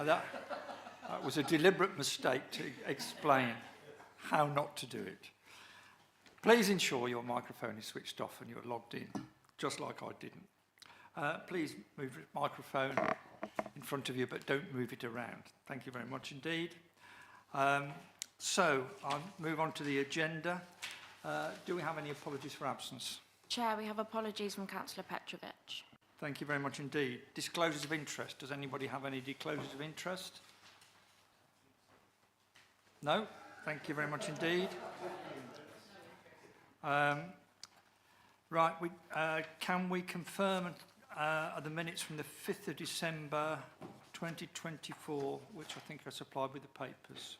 That was a deliberate mistake to explain how not to do it. Please ensure your microphone is switched off and you're logged in, just like I didn't. Please move the microphone in front of you, but don't move it around. Thank you very much indeed. So I'll move on to the agenda. Do we have any apologies for absence? Chair, we have apologies from Councillor Petrovic. Thank you very much indeed. Disclosures of interest. Does anybody have any disclosures of interest? No? Thank you very much indeed. Right, can we confirm the minutes from the 5th of December 2024, which I think are supplied with the papers?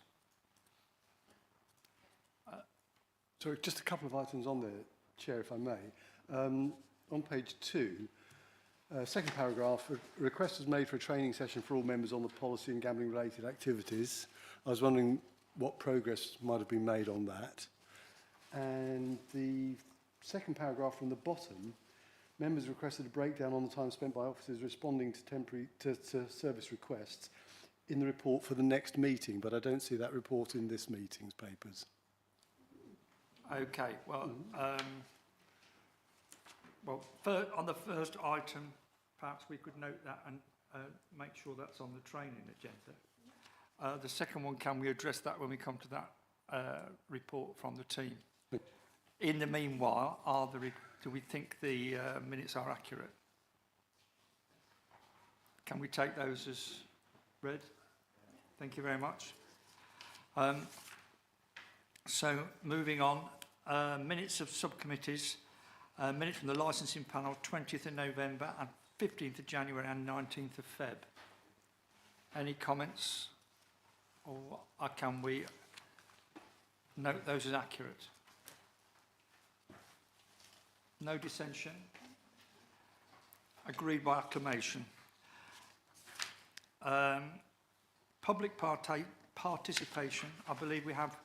So just a couple of items on there, Chair, if I may. On page 2, second paragraph, a request was made for a training session for all members on the policy and gambling-related activities. I was wondering what progress might have been made on that. And the second paragraph from the bottom, members requested a breakdown on the time spent by officers responding to service requests in the report for the next meeting, but I don't see that report in this meeting's papers. Okay, well, on the first item, perhaps we could note that and make sure that's on the training agenda. The second one, can we address that when we come to that report from the team? In the meanwhile, do we think the minutes are accurate? Can we take those as read? Thank you very much. So moving on, minutes of subcommittees, minutes from the licensing panel 20th of November and 15th of January and 19th of Feb. Any comments, or can we note those as accurate? No dissension. Agreed by acclamation. Public participation. I believe we have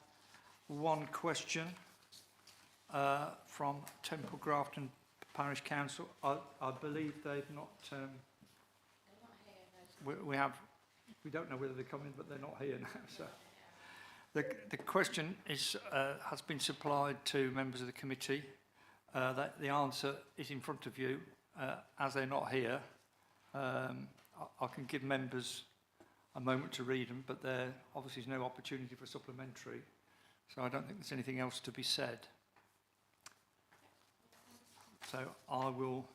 one question from Temple Grafton Parish Council. I believe they've not. They're not here. We don't know whether they're coming, but they're not here now. So the question is has been supplied to members of the committee. That the answer is in front of you. As they're not here, I can give members a moment to read them, but there obviously is no opportunity for supplementary, so I don't think there's anything else to be said. So I will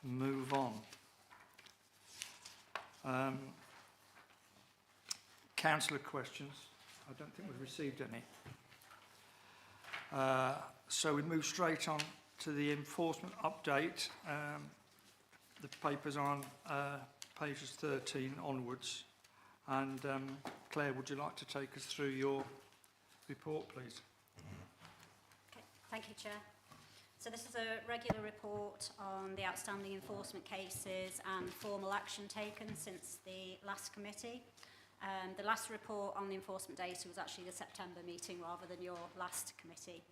move on. Councillor questions. I don't think we've received any. So we move straight on to the enforcement update. The papers are on pages 13 onwards. And Claire, would you like to take us through your report, please? Okay, thank you, Chair. So this is a regular report on the outstanding enforcement cases and formal action taken since the last committee. The last report on the enforcement data was actually the September meeting rather than your last committee.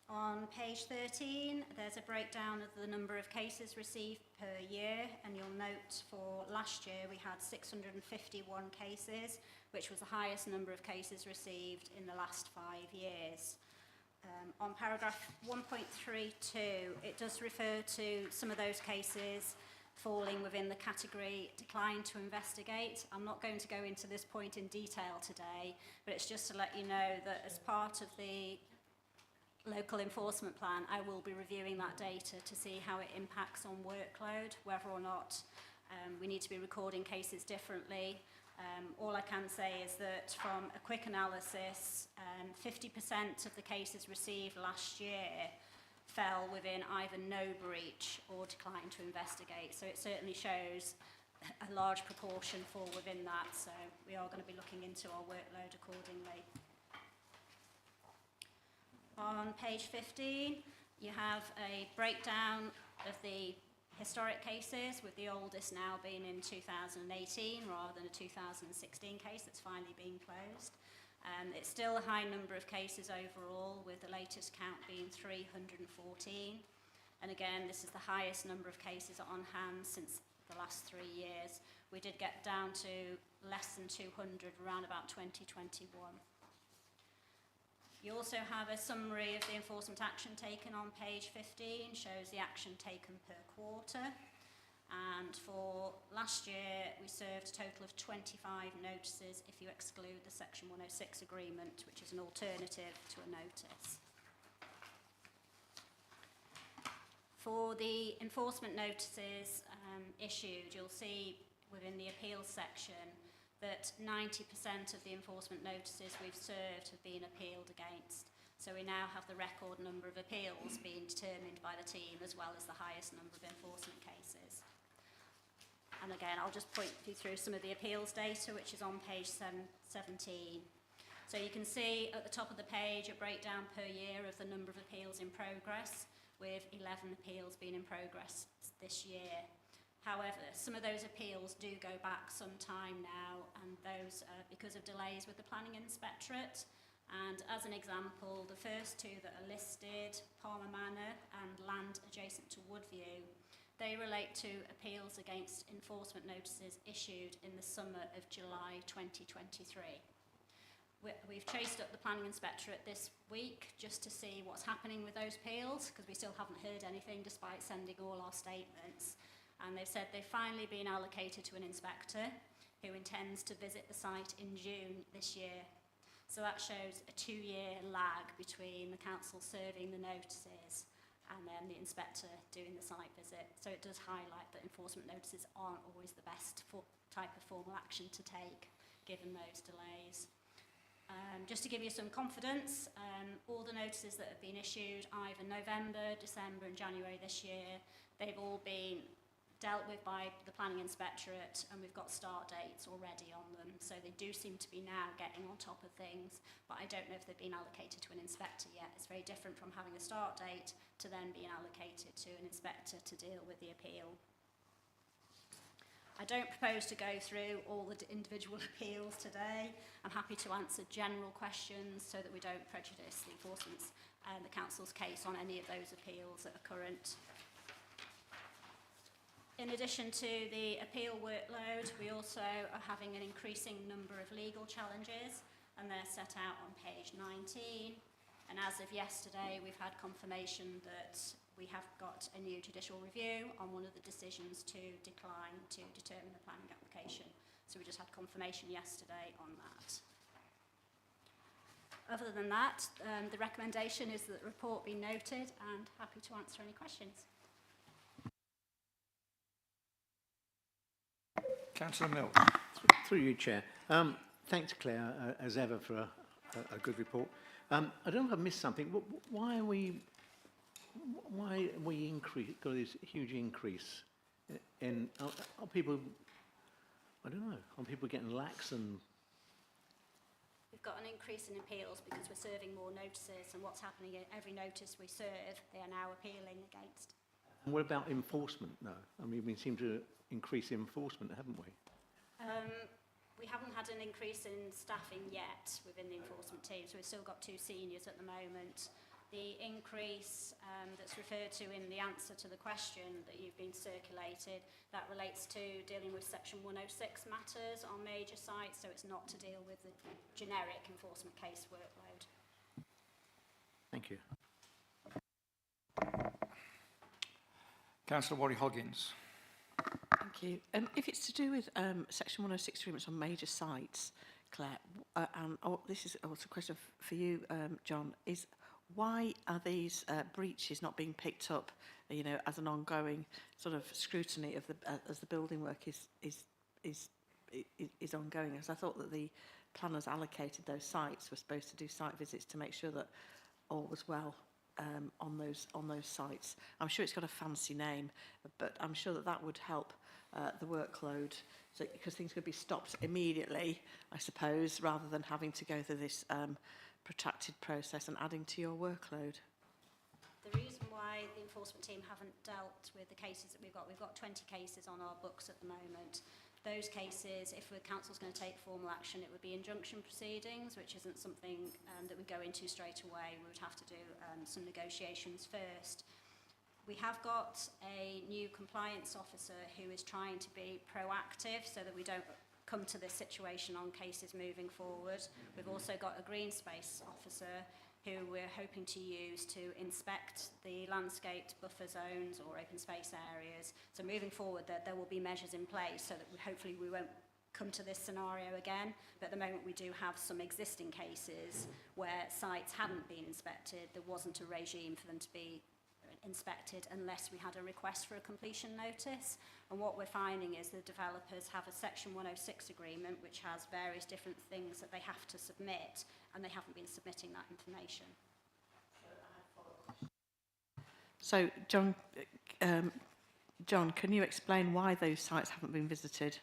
On page 13, there's a breakdown of the number of cases received per year, and you'll note for last year we had 651 cases, which was the highest number of cases received in the last 5 years. On paragraph 1.32, it does refer to some of those cases falling within the category decline to investigate. I'm not going to go into this point in detail today, but it's just to let you know that as part of the local enforcement plan, I will be reviewing that data to see how it impacts on workload, whether or not we need to be recording cases differently. All I can say is that from a quick analysis, 50% of the cases received last year fell within either no breach or decline to investigate. So it certainly shows a large proportion fall within that. So we are going to be looking into our workload accordingly. On page 15, you have a breakdown of the historic cases, with the oldest now being in 2018 rather than a 2016 case that's finally been closed. It's still a high number of cases overall, with the latest count being 314. And again, this is the highest number of cases on hand since the last 3 years. We did get down to less than 200 around about 2021. You also have a summary of the enforcement action taken on page 15, shows the action taken per quarter. And for last year, we served a total of 25 notices if you exclude the Section 106 agreement, which is an alternative to a notice. For the enforcement notices issued, you'll see within the appeals section that 90% of the enforcement notices we've served have been appealed against. So we now have the record number of appeals being determined by the team, as well as the highest number of enforcement cases. And again, I'll just point you through some of the appeals data, which is on page 17. So you can see at the top of the page a breakdown per year of the number of appeals in progress, with 11 appeals being in progress this year. However, some of those appeals do go back some time now, and those are because of delays with the Planning Inspectorate. And as an example, the first two that are listed, Palmer Manor and land adjacent to Woodview, they relate to appeals against enforcement notices issued in the summer of July 2023. We've chased up the Planning Inspectorate this week just to see what's happening with those appeals, because we still haven't heard anything despite sending all our statements. And they've said they've finally been allocated to an inspector who intends to visit the site in June this year. So that shows a 2-year lag between the council serving the notices and then the inspector doing the site visit. So it does highlight that enforcement notices aren't always the best type of formal action to take, given those delays. Just to give you some confidence, all the notices that have been issued either November, December and January this year, they've all been dealt with by the Planning Inspectorate, and we've got start dates already on them. So they do seem to be now getting on top of things, but I don't know if they've been allocated to an inspector yet. It's very different from having a start date to then being allocated to an inspector to deal with the appeal. I don't propose to go through all the individual appeals today. I'm happy to answer general questions so that we don't prejudice the enforcement's and the council's case on any of those appeals that are current. In addition to the appeal workload, we also are having an increasing number of legal challenges, and they're set out on page 19. And as of yesterday, we've had confirmation that we have got a new judicial review on one of the decisions to decline to determine the planning application. So we just had confirmation yesterday on that. Other than that, the recommendation is that the report be noted, and happy to answer any questions. Councillor Mills. Through you, Chair. Thanks, Claire, as ever, for a good report. I don't know if I missed something. Why are we got this huge increase in? Are people? I don't know. Are people getting lax and? We've got an increase in appeals because we're serving more notices, and what's happening in every notice we serve, they are now appealing against. And what about enforcement? No, I mean we seem to increase enforcement, haven't we? We haven't had an increase in staffing yet within the enforcement team, so we've still got 2 seniors at the moment. The increase that's referred to in the answer to the question that you've been circulated, that relates to dealing with Section 106 matters on major sites, so it's not to deal with the generic enforcement case workload. Thank you. Councillor Wally-Hoggins. Thank you. If it's to do with Section 106 agreements on major sites, Claire, this is also a question for you, John, is why are these breaches not being picked up, you know, as an ongoing sort of scrutiny of the as the building work is ongoing? Because I thought that the planners allocated those sites were supposed to do site visits to make sure that all was well on those sites. I'm sure it's got a fancy name, but I'm sure that would help the workload, so because things could be stopped immediately, I suppose, rather than having to go through this protracted process and adding to your workload. The reason why the enforcement team haven't dealt with the cases that we've got 20 cases on our books at the moment. Those cases, if the council's going to take formal action, it would be injunction proceedings, which isn't something that we go into straight away. We would have to do some negotiations first. We have got a new compliance officer who is trying to be proactive so that we don't come to this situation on cases moving forward. We've also got a green space officer who we're hoping to use to inspect the landscaped buffer zones or open space areas. So moving forward, there will be measures in place so that hopefully we won't come to this scenario again. But at the moment we do have some existing cases where sites hadn't been inspected. There wasn't a regime for them to be inspected unless we had a request for a completion notice. And what we're finding is the developers have a Section 106 agreement which has various different things that they have to submit, and they haven't been submitting that information. So, John, can you explain why those sites haven't been visited?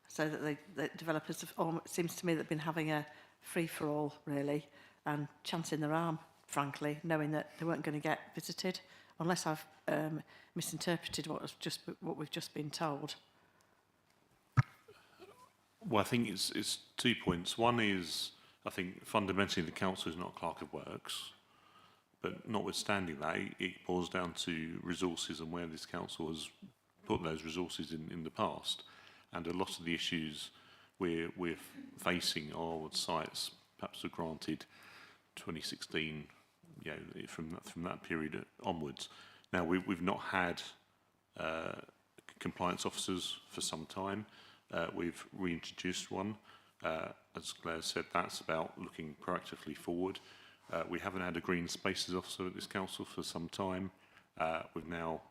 So that the developers have, it seems to me, they've been having a free-for-all, really, and chancing their arm, frankly, knowing that they weren't going to get visited, unless I've misinterpreted what we've just been told. Well, I think it's 2 points. One is, I think, fundamentally the council is not a clerk of works, but notwithstanding that, it boils down to resources and where this council has put those resources in the past. And a lot of the issues we're facing are sites perhaps were granted 2016, you know, from that period onwards. Now we've not had compliance officers for some time. We've reintroduced one. As Claire said, that's about looking proactively forward. We haven't had a green spaces officer at this council for some time. We've now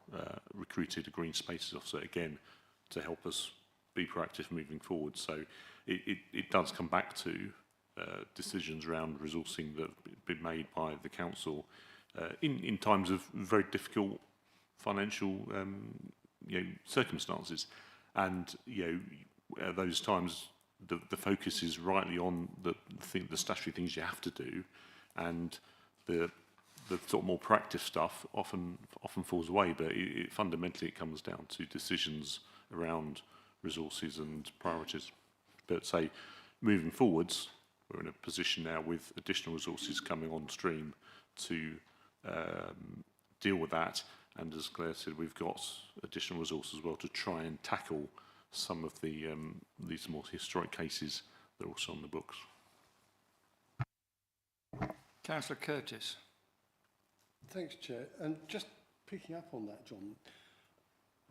recruited a green spaces officer again to help us be proactive moving forward. So it does come back to decisions around resourcing that have been made by the council in times of very difficult financial circumstances. And at those times the focus is rightly on the statutory things you have to do, and the sort of more proactive stuff often falls away. But fundamentally it comes down to decisions around resources and priorities. But say moving forwards, we're in a position now with additional resources coming on stream to deal with that. And as Claire said, we've got additional resources as well to try and tackle some of the these more historic cases that are also on the books. Councillor Curtis. Thanks, Chair. And just picking up on that, John,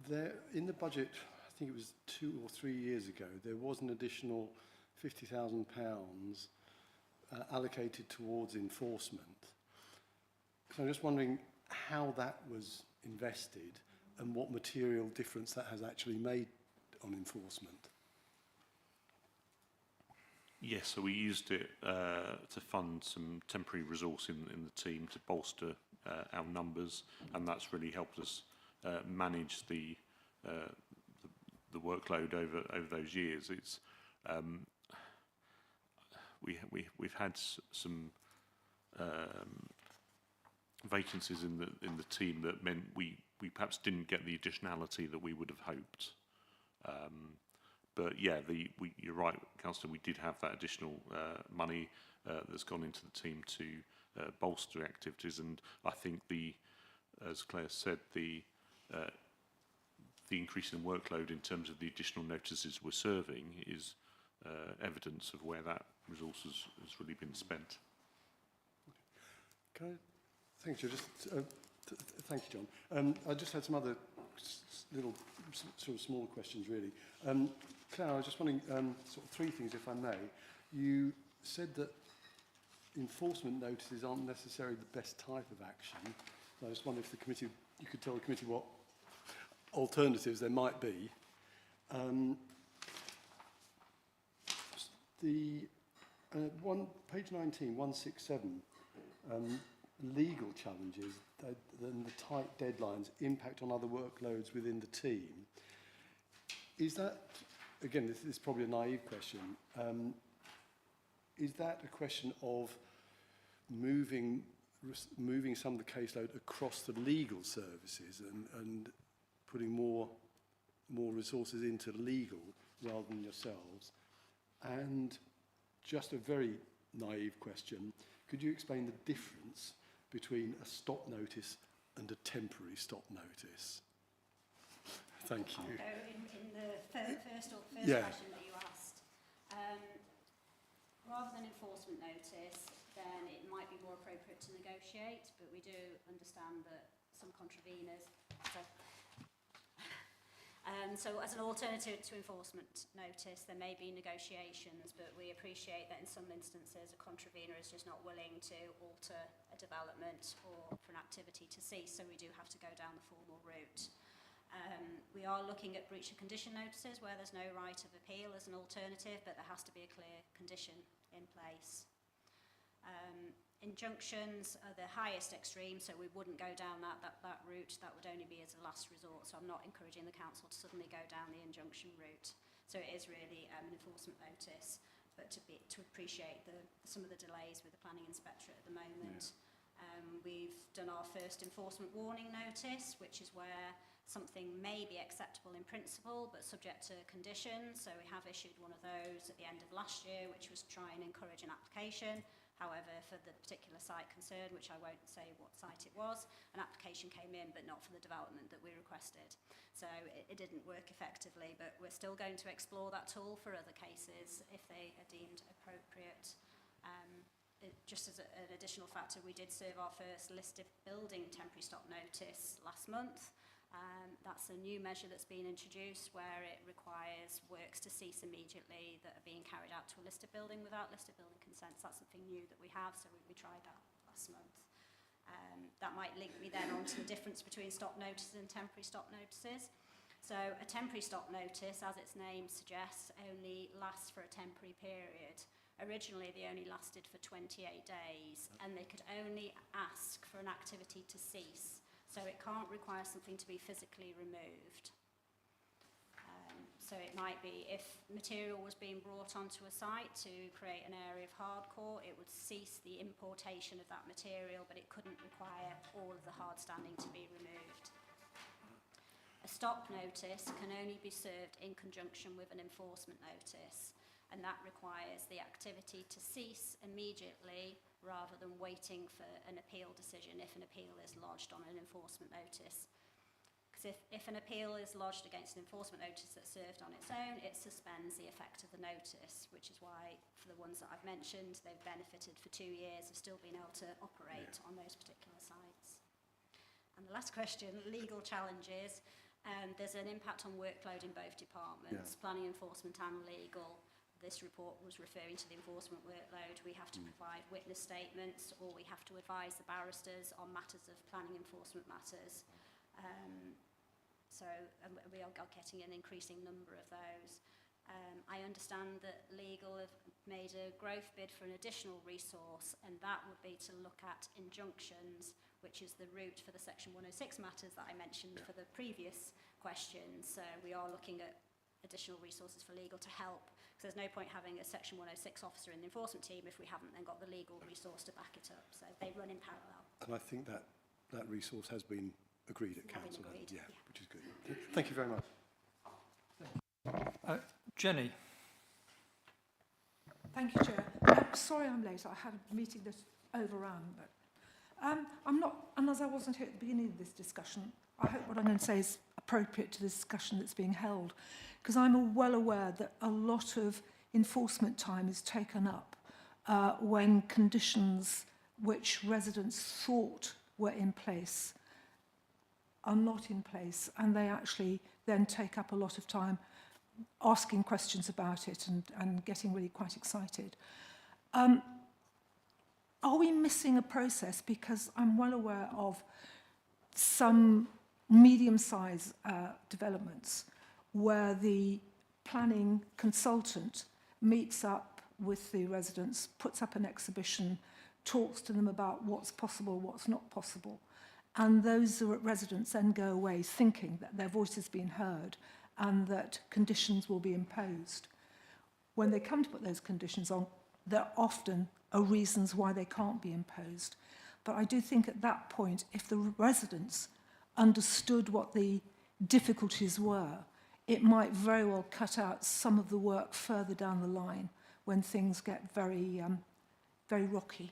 there in the budget, I think it was 2 or 3 years ago, there was an additional £50,000 allocated towards enforcement. So I'm just wondering how that was invested and what material difference that has actually made on enforcement. Yes, so we used it to fund some temporary resource in the team to bolster our numbers, and that's really helped us manage the workload over those years. It's we've had some vacancies in the team that meant we perhaps didn't get the additionality that we would have hoped. But yeah, you're right, Councillor, we did have that additional money that's gone into the team to bolster activities, and I think as Claire said, the increase in workload in terms of the additional notices we're serving is evidence of where that resource has really been spent. Thank you, thank you, John. I just had some other little sort of smaller questions, really. Claire, I was just wondering, sort of 3 things, if I may. You said that enforcement notices aren't necessarily the best type of action. So I just wonder if you could tell the committee what alternatives there might be. Page 19, 167, legal challenges and the tight deadlines impact on other workloads within the team. Is that, again, this is probably a naive question, is that a question of moving some of the caseload across the legal services and putting more resources into legal rather than yourselves? And just a very naive question, could you explain the difference between a stop notice and a temporary stop notice? Thank you. In the first Yeah. question that you asked, Rather than enforcement notice, then it might be more appropriate to negotiate, but we do understand that some contraveners. So as an alternative to enforcement notice, there may be negotiations, but we appreciate that in some instances a contravener is just not willing to alter a development or for an activity to cease, so we do have to go down the formal route. We are looking at breach of condition notices where there's no right of appeal as an alternative, but there has to be a clear condition in place. Injunctions are the highest extreme, so we wouldn't go down that route. That would only be as a last resort, so I'm not encouraging the council to suddenly go down the injunction route. So it is really an enforcement notice, but to appreciate some of the delays with the planning inspectorate at the moment. We've done our first enforcement warning notice, which is where something may be acceptable in principle, but subject to conditions. So we have issued one of those at the end of last year, which was to try and encourage an application. However, for the particular site concerned, which I won't say what site it was, an application came in, but not for the development that we requested. So it didn't work effectively, but we're still going to explore that tool for other cases if they are deemed appropriate. Just as an additional factor, we did serve our first listed building temporary stop notice last month. That's a new measure that's been introduced where it requires works to cease immediately that are being carried out to a listed building without listed building consents. That's something new that we have, so we tried that last month. That might link me then on to the difference between stop notices and temporary stop notices. So a temporary stop notice, as its name suggests, only lasts for a temporary period. Originally, they only lasted for 28 days, and they could only ask for an activity to cease. So it can't require something to be physically removed. So it might be if material was being brought onto a site to create an area of hardcore, it would cease the importation of that material, but it couldn't require all of the hard standing to be removed. A stop notice can only be served in conjunction with an enforcement notice, and that requires the activity to cease immediately rather than waiting for an appeal decision if an appeal is lodged on an enforcement notice. Because if an appeal is lodged against an enforcement notice that's served on its own, it suspends the effect of the notice, which is why for the ones that I've mentioned, they've benefited for 2 years of still being able to operate on those particular sites. And the last question, legal challenges. There's an impact on workload in both departments, planning enforcement and legal. This report was referring to the enforcement workload. We have to provide witness statements, or we have to advise the barristers on matters of planning enforcement matters. So we are getting an increasing number of those. I understand that legal have made a growth bid for an additional resource, and that would be to look at injunctions, which is the route for the Section 106 matters that I mentioned for the previous question. So we are looking at additional resources for legal to help, because there's no point having a Section 106 officer in the enforcement team if we haven't then got the legal resource to back it up. So they run in parallel. And I think that resource has been agreed at council. Agreed, yeah, which is good. Thank you very much. Jenny. Thank you, Chair. Sorry I'm late. I had a meeting that overran, but I'm not, and as I wasn't here at the beginning of this discussion, I hope what I'm going to say is appropriate to the discussion that's being held, because I'm well aware that a lot of enforcement time is taken up when conditions which residents thought were in place are not in place, and they actually then take up a lot of time asking questions about it and getting really quite excited. Are we missing a process? Because I'm well aware of some medium-sized developments where the planning consultant meets up with the residents, puts up an exhibition, talks to them about what's possible, what's not possible. And those residents then go away thinking that their voice has been heard and that conditions will be imposed. When they come to put those conditions on, there often are reasons why they can't be imposed. But I do think at that point, if the residents understood what the difficulties were, it might very well cut out some of the work further down the line when things get very, very rocky.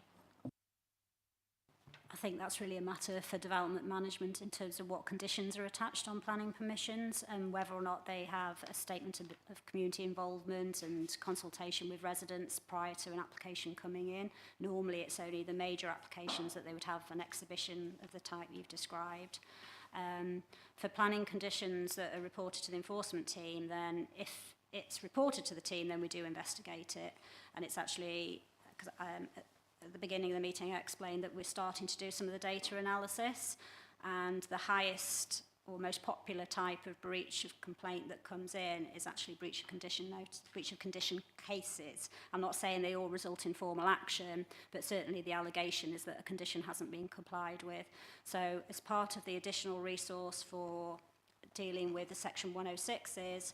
I think that's really a matter for development management in terms of what conditions are attached on planning permissions and whether or not they have a statement of community involvement and consultation with residents prior to an application coming in. Normally it's only the major applications that they would have an exhibition of the type you've described. For planning conditions that are reported to the enforcement team, then if it's reported to the team, then we do investigate it. And it's actually, because at the beginning of the meeting I explained that we're starting to do some of the data analysis, and the highest or most popular type of breach of complaint that comes in is actually breach of condition cases. I'm not saying they all result in formal action, but certainly the allegation is that a condition hasn't been complied with. So as part of the additional resource for dealing with the section 106s,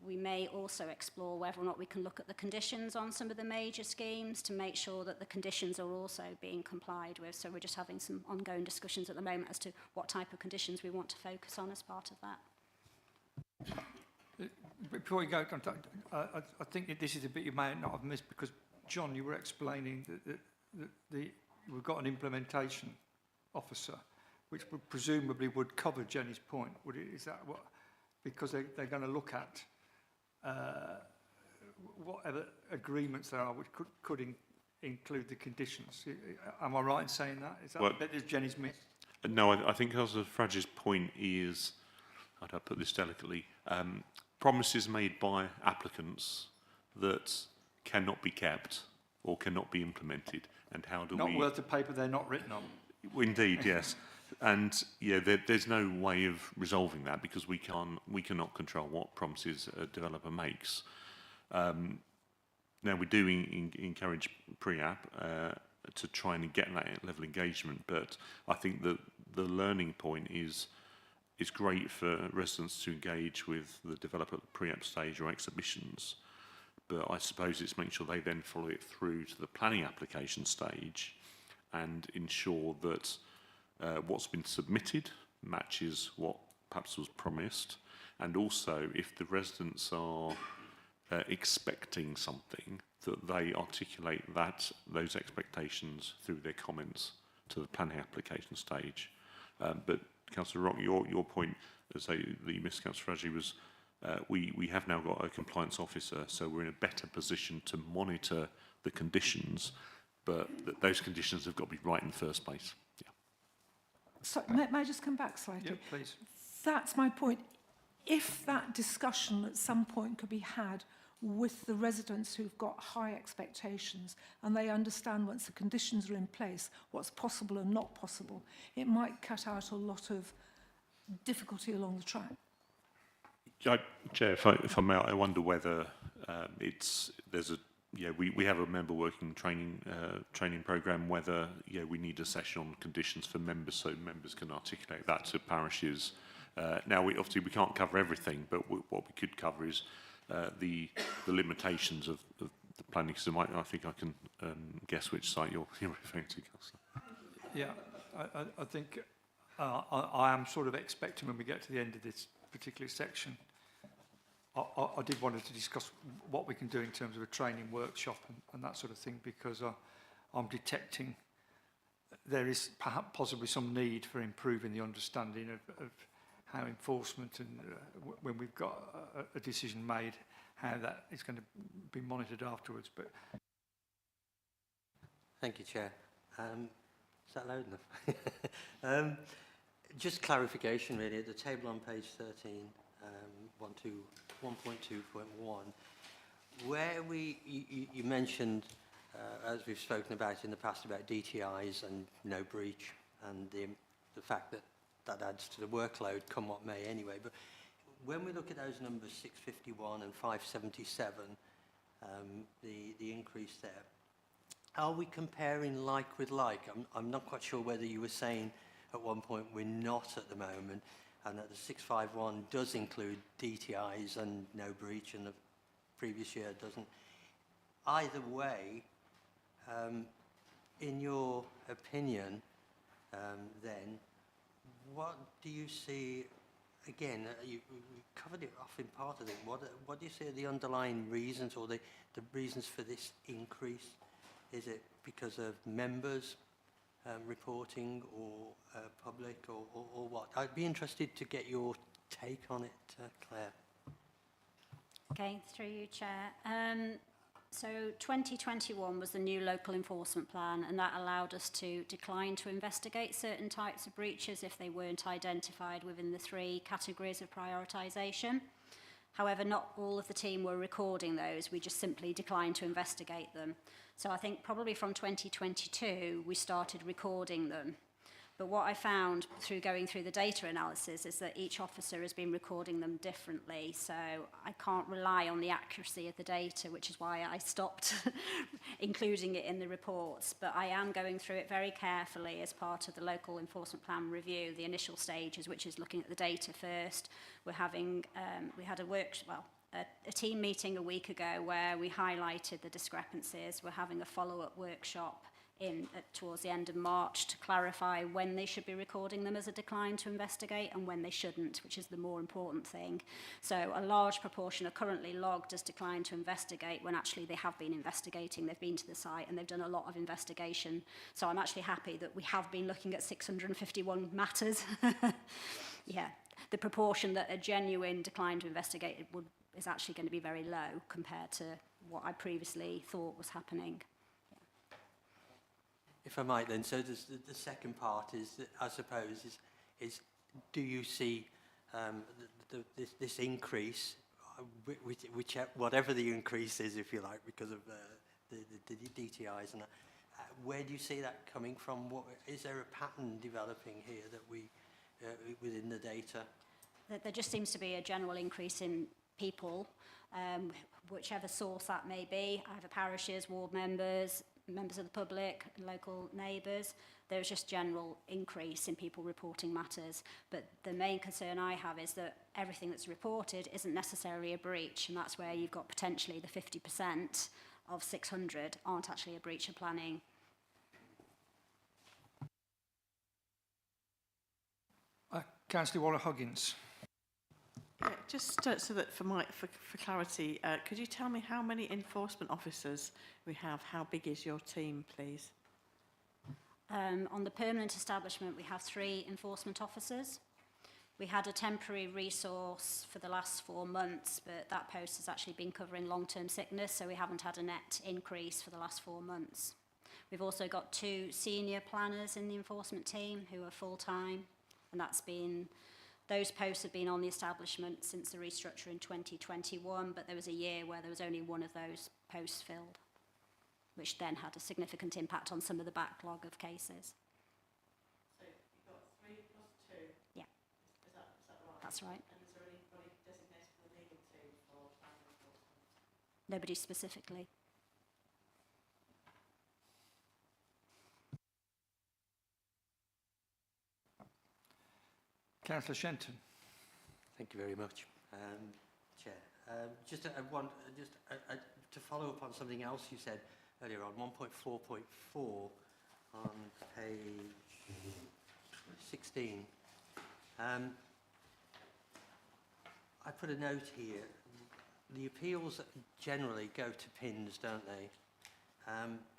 we may also explore whether or not we can look at the conditions on some of the major schemes to make sure that the conditions are also being complied with. So we're just having some ongoing discussions at the moment as to what type of conditions we want to focus on as part of that. Before you go, I think that this is a bit you may not have missed, because, John, you were explaining that we've got an implementation officer, which presumably would cover Jenny's point. Is that what? Because they're going to look at whatever agreements there are, which could include the conditions. Am I right in saying that? Is that Well, the bit that Jenny's missed? No, I think Councillor Fradge's point is, how do I put this delicately, promises made by applicants that cannot be kept or cannot be implemented, and how do we... Not worth the paper they're not written on. Indeed, yes. And yeah, there's no way of resolving that because we cannot control what promises a developer makes. Now we do encourage pre-app to try and get that level of engagement, but I think that the learning point is it's great for residents to engage with the developer at the pre-app stage or exhibitions, but I suppose it's making sure they then follow it through to the planning application stage and ensure that what's been submitted matches what perhaps was promised, and also if the residents are expecting something, that they articulate those expectations through their comments to the planning application stage. But Councillor Rock, your point, as you missed, Councillor Fradge, was we have now got a compliance officer, so we're in a better position to monitor the conditions, but those conditions have got to be right in the first place. So may I just come back slightly? Yeah, please. That's my point. If that discussion at some point could be had with the residents who've got high expectations and they understand once the conditions are in place what's possible and not possible, it might cut out a lot of difficulty along the track. Chair, if I may, I wonder whether we have a member working training programme, whether we need a session on conditions for members so members can articulate that to parishes. Now, obviously we can't cover everything, but what we could cover is the limitations of the planning system. I think I can guess which site you're referring to, Councillor. Yeah, I think I am sort of expecting when we get to the end of this particular section, I did want to discuss what we can do in terms of a training workshop and that sort of thing, because I'm detecting there is perhaps possibly some need for improving the understanding of how enforcement and when we've got a decision made, how that is going to be monitored afterwards. But thank you, Chair. Is that loud enough? Just clarification, really, at the table on page 13, 1.2.1, where you mentioned, as we've spoken about in the past, about DTIs and no breach, and the fact that adds to the workload, come what may anyway. But when we look at those numbers, 651 and 577, the increase there, are we comparing like with like? I'm not quite sure whether you were saying at one point we're not at the moment, and that the 651 does include DTIs and no breach, and the previous year doesn't. Either way, in your opinion, then, what do you see, again, you covered it off in part of it, what do you see are the underlying reasons or the reasons for this increase? Is it because of members reporting or public or what? I'd be interested to get your take on it, Claire. Okay, through you, Chair. So 2021 was the new local enforcement plan, and that allowed us to decline to investigate certain types of breaches if they weren't identified within the 3 categories of prioritisation. However, not all of the team were recording those. We just simply declined to investigate them. So I think probably from 2022, we started recording them. But what I found through going through the data analysis is that each officer has been recording them differently. So I can't rely on the accuracy of the data, which is why I stopped including it in the reports. But I am going through it very carefully as part of the local enforcement plan review, the initial stages, which is looking at the data first. We're having, we had a team meeting a week ago where we highlighted the discrepancies. We're having a follow-up workshop towards the end of March to clarify when they should be recording them as a decline to investigate and when they shouldn't, which is the more important thing. So a large proportion are currently logged as decline to investigate when actually they have been investigating, they've been to the site and they've done a lot of investigation. So I'm actually happy that we have been looking at 651 matters. Yeah, the proportion that a genuine decline to investigate is actually going to be very low compared to what I previously thought was happening. If I might then, so the second part is, that I suppose, is do you see this increase, whatever the increase is, if you like, because of the DTIs and that, where do you see that coming from? Is there a pattern developing here that we, within the data? There just seems to be a general increase in people, whichever source that may be, either parishes, ward members, members of the public, local neighbours. There's just general increase in people reporting matters. But the main concern I have is that everything that's reported isn't necessarily a breach, and that's where you've got potentially the 50% of 600 aren't actually a breach of planning. Councillor Waller-Huggins. Yeah, just so that for clarity, could you tell me how many enforcement officers we have? How big is your team, please? On the permanent establishment, we have 3 enforcement officers. We had a temporary resource for the last 4 months, but that post has actually been covering long-term sickness, so we haven't had a net increase for the last 4 months. We've also got 2 senior planners in the enforcement team who are full-time, and those posts have been on the establishment since the restructure in 2021, but there was a year where there was only 1 of those posts filled, which then had a significant impact on some of the backlog of cases. So you've got 3 plus 2? Yeah. Is that right? That's right. And is there anybody designated for the legal team for planning enforcement? Nobody specifically. Councillor Shenton. Thank you very much, Chair. To follow up on something else you said earlier on 1.4.4 on page 16. I put a note here. The appeals generally go to PINs, don't they?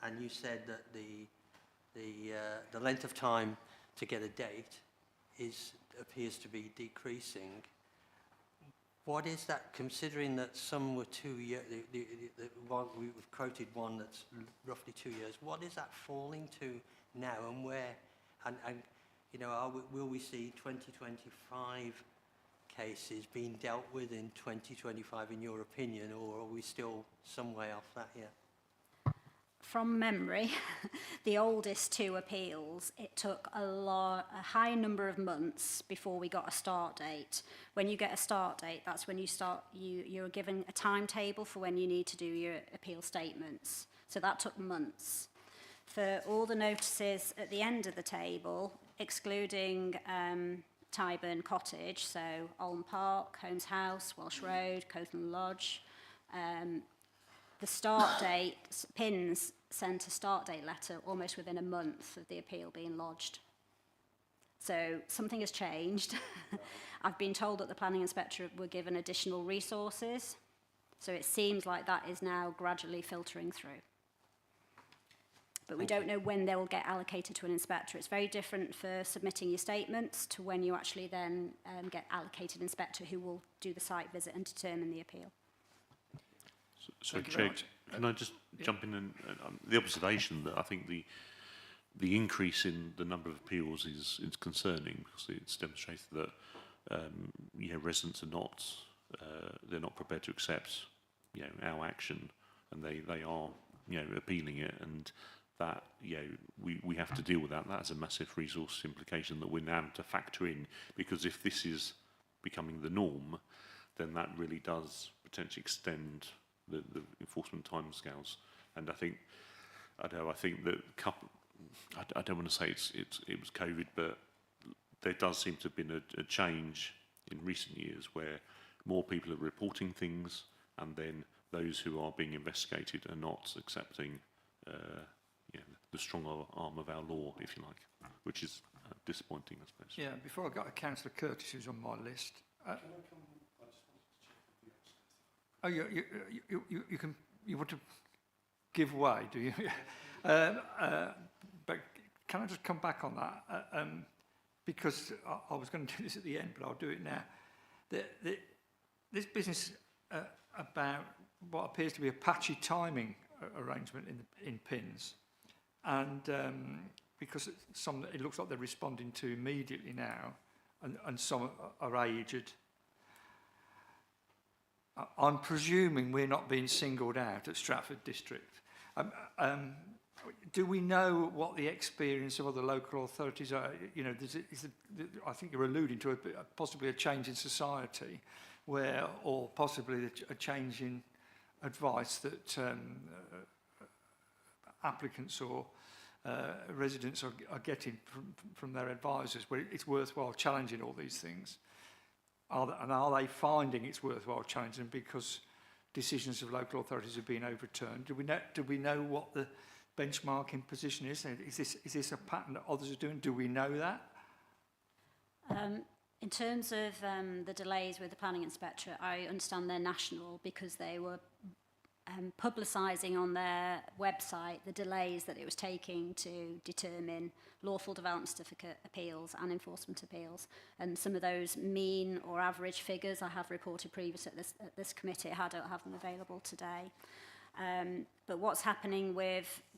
And you said that the length of time to get a date appears to be decreasing. What is that, considering that some were 2 years, we've quoted one that's roughly 2 years, what is that falling to now, and where, and you know, will we see 2025 cases being dealt with in 2025 in your opinion, or are we still some way off that yet? From memory, the oldest 2 appeals, it took a high number of months before we got a start date. When you get a start date, that's when you're given a timetable for when you need to do your appeal statements. So that took months. For all the notices at the end of the table, excluding Tyburn Cottage, so Olm Park, Holmes House, Welsh Road, Cotham Lodge, the start date, PINs sent a start date letter almost within a month of the appeal being lodged. So something has changed. I've been told that the planning inspector were given additional resources. So it seems like that is now gradually filtering through. but we don't know when they will get allocated to an inspector. It's very different for submitting your statements to when you actually then get allocated inspector who will do the site visit and determine the appeal. So, Thank you very Chair, much. can I just jump in and the observation that I think the increase in the number of appeals is concerning because it's demonstrated that residents are not they're not prepared to accept our action, and they are appealing it, and that we have to deal with that. That's a massive resource implication that we're now having to factor in, because if this is becoming the norm, then that really does potentially extend the enforcement timescales. And I think that I don't want to say it was COVID, but there does seem to have been a change in recent years where more people are reporting things, and then those who are being investigated are not accepting the strong arm of our law, if you like, which is disappointing, I suppose. Yeah, before I got to Councillor Curtis, who's on my list. Oh, you want to give way, do you? But can I just come back on that? Because I was going to do this at the end, but I'll do it now. This business about what appears to be a patchy timing arrangement in PINs, and because it looks like they're responding to immediately now, and some are aged. I'm presuming we're not being singled out at Stratford District. Do we know what the experience of other local authorities are? I think you're alluding to possibly a change in society, or possibly a change in advice that applicants or residents are getting from their advisors, where it's worthwhile challenging all these things. Are they finding it's worthwhile challenging because decisions of local authorities are being overturned? Do we know what the benchmarking position is? Is this a pattern that others are doing? Do we know that? In terms of the delays with the planning inspector, I understand they're national because they were publicising on their website the delays that it was taking to determine lawful development certificate appeals and enforcement appeals. And some of those mean or average figures I have reported previously at this committee. I don't have them available today. But what's happening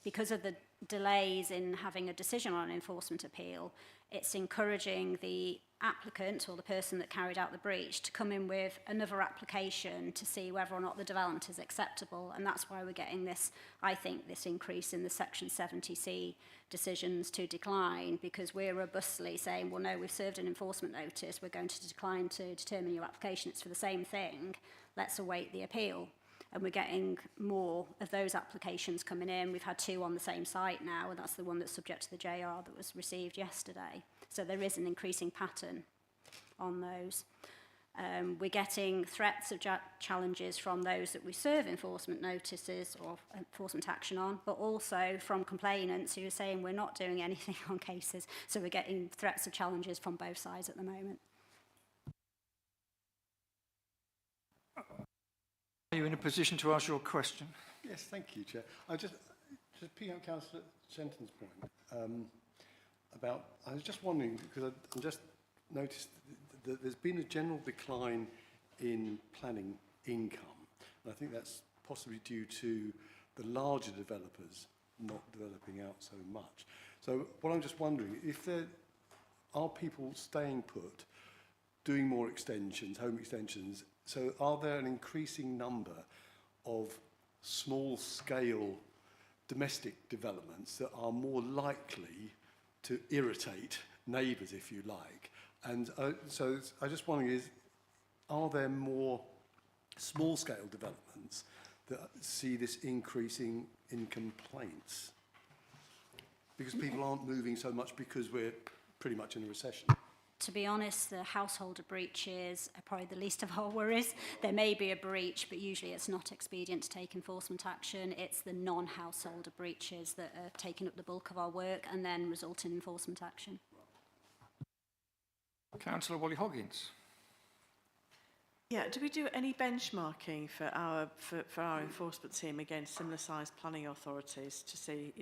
because of the delays in having a decision on an enforcement appeal, it's encouraging the applicant or the person that carried out the breach to come in with another application to see whether or not the development is acceptable. And that's why we're getting this, I think, this increase in the Section 70C decisions to decline, because we're robustly saying, well, no, we've served an enforcement notice, we're going to decline to determine your application, it's for the same thing, let's await the appeal. And we're getting more of those applications coming in. We've had 2 on the same site now, and that's the one that's subject to the JR that was received yesterday. So there is an increasing pattern on those. We're getting threats of challenges from those that we serve enforcement notices or enforcement action on, but also from complainants who are saying we're not doing anything on cases. So we're getting threats of challenges from both sides at the moment. Are you in a position to ask your question? Yes, thank you, Chair. I just picking up Councillor Shenton's point about, I was just wondering, because I just noticed that there's been a general decline in planning income. And I think that's possibly due to the larger developers not developing out so much. So what I'm just wondering, if there are people staying put, doing more extensions, home extensions, so are there an increasing number of small-scale domestic developments that are more likely to irritate neighbours, if you like? And so I just wondering, are there more small-scale developments that see this increasing in complaints? Because people aren't moving so much because we're pretty much in a recession. To be honest, the householder breaches are probably the least of our worries. There may be a breach, but usually it's not expedient to take enforcement action. It's the non-householder breaches that are taking up the bulk of our work and then result in enforcement action. Councillor Wally Hoggins. Yeah, do we do any benchmarking for our enforcement team against similar sized planning authorities to see,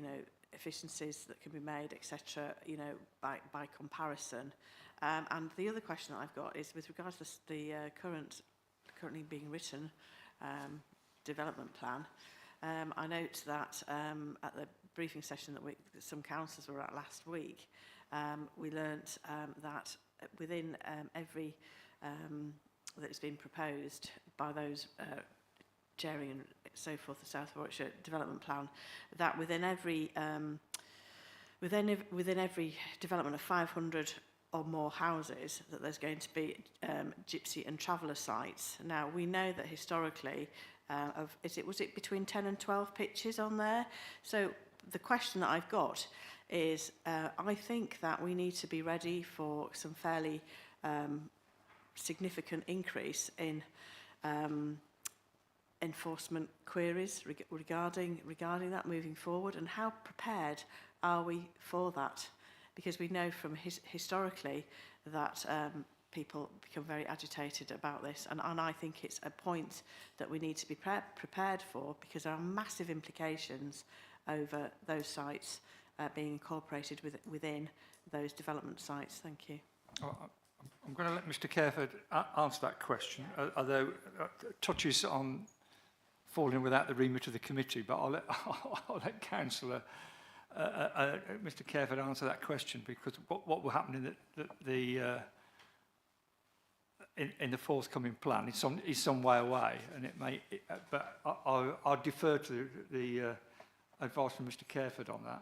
efficiencies that can be made, etc., you know, by comparison. And the other question that I've got is with regards to the currently being written development plan. I note that at the briefing session that some councillors were at last week, we learnt that within every that's been proposed by those chairing and so forth, the South Warwickshire Development Plan, that within every development of 500 or more houses, that there's going to be gypsy and traveller sites. Now, we know that historically, was it between 10 and 12 pitches on there? So the question that I've got is, I think that we need to be ready for some fairly significant increase in enforcement queries regarding that moving forward, and how prepared are we for that? Because we know from historically that people become very agitated about this, and I think it's a point that we need to be prepared for, because there are massive implications over those sites being incorporated within those development sites. Thank you. I'm going to let Mr Careford answer that question, although touches on falling without the remit of the committee, but I'll let Councillor Mr Careford answer that question, because what will happen in the forthcoming plan is some way away, and it may. But I'll defer to the advice from Mr Careford on that.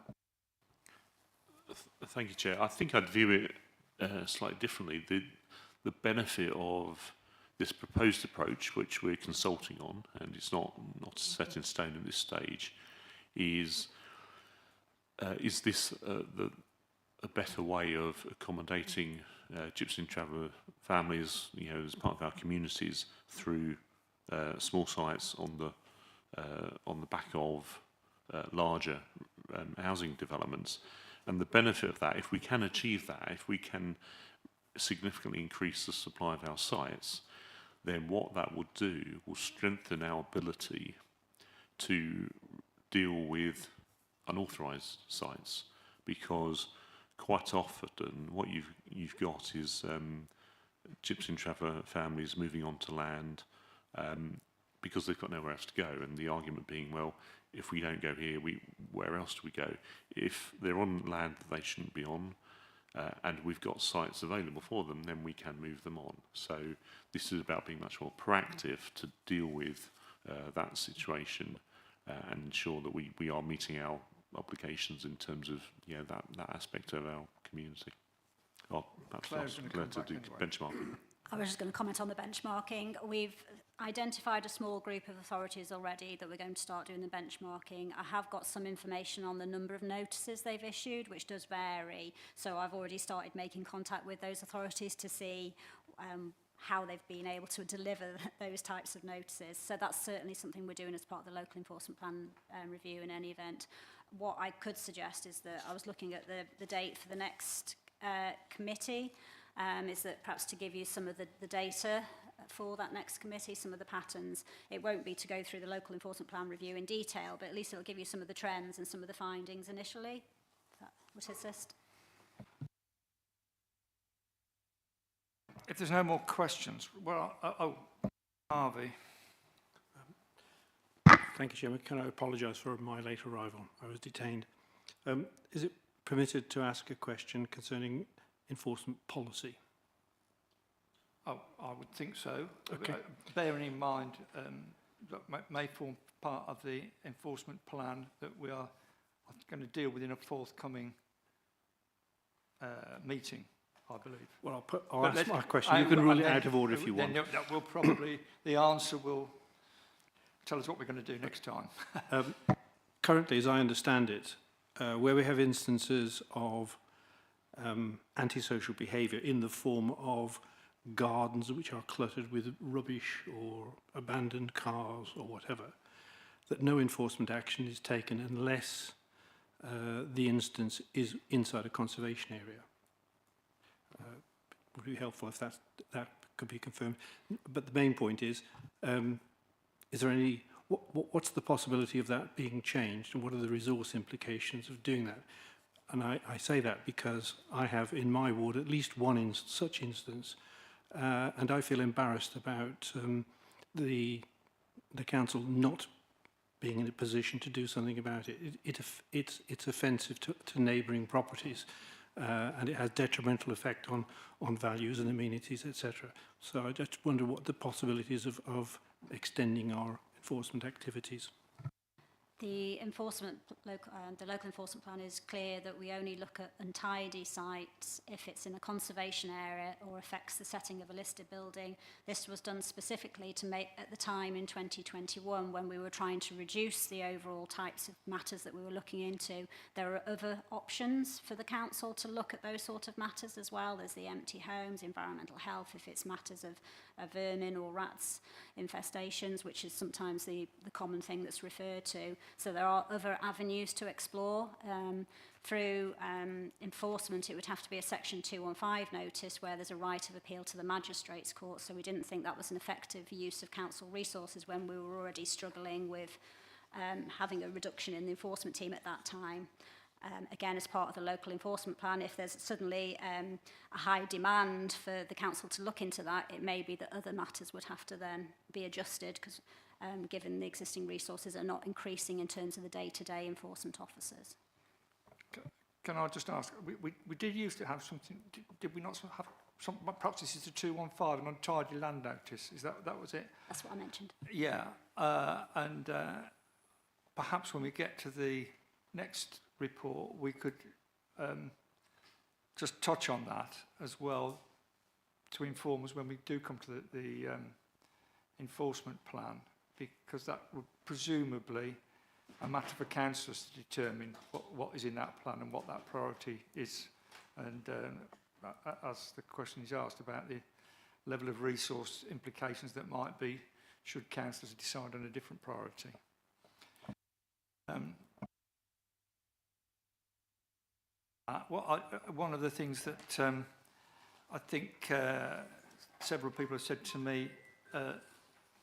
Thank you, Chair. I think I'd view it slightly differently. The benefit of this proposed approach, which we're consulting on, and it's not set in stone at this stage, is this a better way of accommodating gypsy and traveller families, you know, as part of our communities through small sites on the back of larger housing developments. And the benefit of that, if we can achieve that, if we can significantly increase the supply of our sites, then what that will do will strengthen our ability to deal with unauthorised sites, because quite often what you've got is gypsy and traveller families moving onto land because they've got nowhere else to go, and the argument being, well, if we don't go here, where else do we go? If they're on land that they shouldn't be on, and we've got sites available for them, then we can move them on. So this is about being much more proactive to deal with that situation and ensure that we are meeting our obligations in terms of that aspect of our community. Oh, perhaps Claire to do benchmarking. I was just going to comment on the benchmarking. We've identified a small group of authorities already that we're going to start doing the benchmarking. I have got some information on the number of notices they've issued, which does vary. So I've already started making contact with those authorities to see how they've been able to deliver those types of notices. So that's certainly something we're doing as part of the local enforcement plan review in any event. What I could suggest is that I was looking at the date for the next committee, is that perhaps to give you some of the data for that next committee, some of the patterns. It won't be to go through the local enforcement plan review in detail, but at least it'll give you some of the trends and some of the findings initially. If that would assist. If there's no more questions, well, Harvey. Thank you, Chairman. Can I apologise for my late arrival? I was detained. Is it permitted to ask a question concerning enforcement policy? Oh, I would think so. Okay. Bearing in mind that may form part of the enforcement plan that we are going to deal with in a forthcoming meeting, I believe. Well, I'll ask my question. You can rule it out of order if you want. That will probably, the answer will tell us what we're going to do next time. Currently, as I understand it, where we have instances of antisocial behaviour in the form of gardens which are cluttered with rubbish or abandoned cars or whatever, that no enforcement action is taken unless the instance is inside a conservation area. Would be helpful if that could be confirmed. But the main point is there any what's the possibility of that being changed, and what are the resource implications of doing that? And I say that because I have in my ward at least one such instance, and I feel embarrassed about the council not being in a position to do something about it. It's offensive to neighbouring properties, and it has detrimental effect on values and amenities, etc. So I just wonder what the possibilities of extending our enforcement activities. The local enforcement plan is clear that we only look at untidy sites if it's in a conservation area or affects the setting of a listed building. This was done specifically to make, at the time in 2021, when we were trying to reduce the overall types of matters that we were looking into. There are other options for the council to look at those sort of matters as well. There's the empty homes, environmental health, if it's matters of vermin or rats infestations, which is sometimes the common thing that's referred to. So there are other avenues to explore. Through enforcement, it would have to be a Section 215 notice where there's a right of appeal to the magistrates' court. So we didn't think that was an effective use of council resources when we were already struggling with having a reduction in the enforcement team at that time. Again, as part of the local enforcement plan, if there's suddenly a high demand for the council to look into that, it may be that other matters would have to then be adjusted because given the existing resources are not increasing in terms of the day-to-day enforcement officers. Can I just ask, we did used to have something, did we not have some, perhaps this is a 215, an untidy land notice, is that was it? That's what I mentioned. Yeah, and perhaps when we get to the next report, we could just touch on that as well to inform us when we do come to the enforcement plan, because that would presumably a matter for councillors to determine what is in that plan and what that priority is. And as the question is asked about the level of resource implications that might be should councillors decide on a different priority. One of the things that I think several people have said to me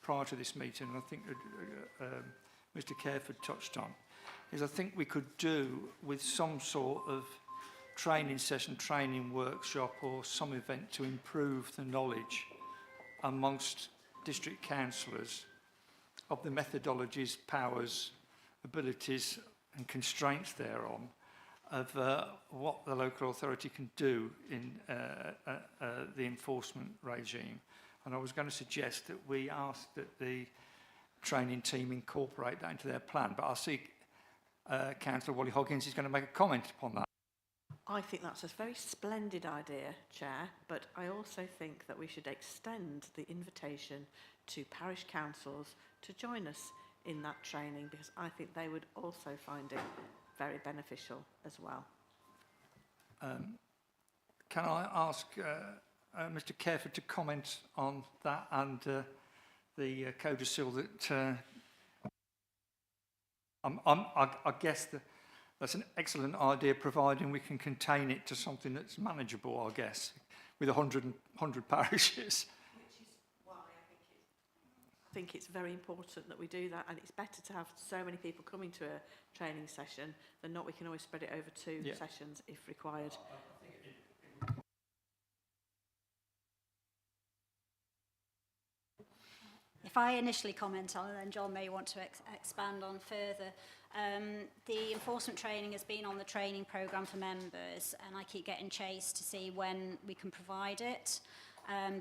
prior to this meeting, and I think Mr. Careford touched on, is I think we could do with some sort of training session, training workshop or some event to improve the knowledge amongst district councillors of the methodologies, powers, abilities and constraints thereon of what the local authority can do in the enforcement regime. And I was going to suggest that we ask that the training team incorporate that into their plan. But I'll see Councillor Wally Hoggins is going to make a comment upon that. I think that's a very splendid idea, Chair, but I also think that we should extend the invitation to parish councils to join us in that training, because I think they would also find it very beneficial as well. Can I ask Mr. Careford to comment on that and the codicil that I guess that's an excellent idea, providing we can contain it to something that's manageable, I guess, with 100 parishes. Which is why I think it's very important that we do that, and it's better to have so many people coming to a training session than not. We can always spread it over two sessions if required. If I initially comment on it, then John may want to expand on further. The enforcement training has been on the training programme for members, and I keep getting chased to see when we can provide it.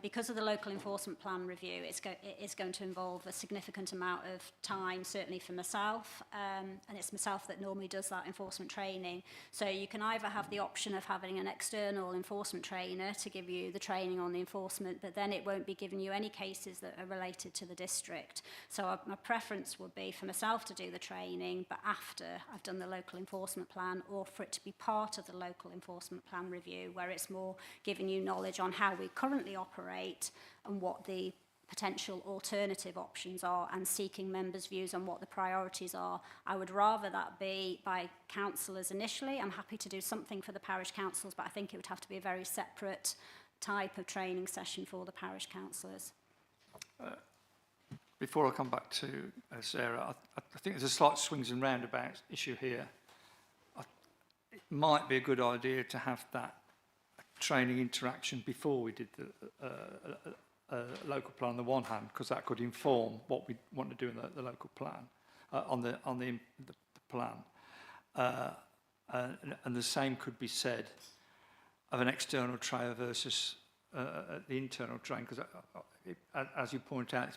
Because of the local enforcement plan review, it is going to involve a significant amount of time, certainly for myself, and it's myself that normally does that enforcement training. So you can either have the option of having an external enforcement trainer to give you the training on the enforcement, but then it won't be giving you any cases that are related to the district. So my preference would be for myself to do the training, but after I've done the local enforcement plan, or for it to be part of the local enforcement plan review, where it's more giving you knowledge on how we currently operate and what the potential alternative options are, and seeking members' views on what the priorities are. I would rather that be by councillors initially. I'm happy to do something for the parish councils, but I think it would have to be a very separate type of training session for the parish councillors. before I come back to Sarah, I think there's a slight swings and roundabouts issue here. It might be a good idea to have that training interaction before we did the local plan on the one hand, because that could inform what we want to do in the local plan, on the plan. And the same could be said of an external trainer versus the internal train, because as you point out,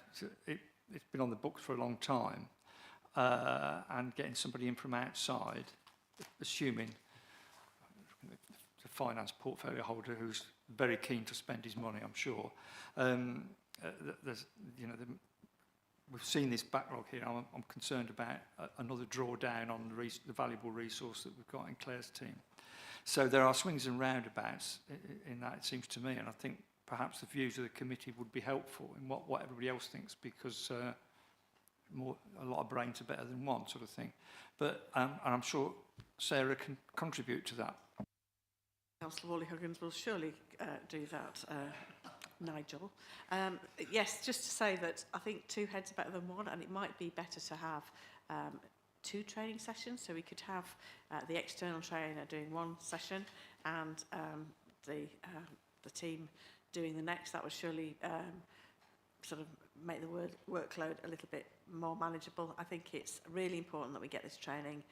it's been on the books for a long time, and getting somebody in from outside, assuming the finance portfolio holder who's very keen to spend his money, I'm sure. There's, you know, we've seen this backlog here. I'm concerned about another drawdown on the valuable resource that we've got in Claire's team. So there are swings and roundabouts in that, it seems to me, and I think perhaps the views of the committee would be helpful in what everybody else thinks, because a lot of brains are better than one, sort of thing. But and I'm sure Sarah can contribute to that. Councillor Whalley-Huggins will surely do that, Nigel. Yes, just to say that I think two heads are better than one, and it might be better to have two training sessions, so we could have the external trainer doing one session and the team doing the next. That would surely sort of make the workload a little bit more manageable. I think it's really important that we get this training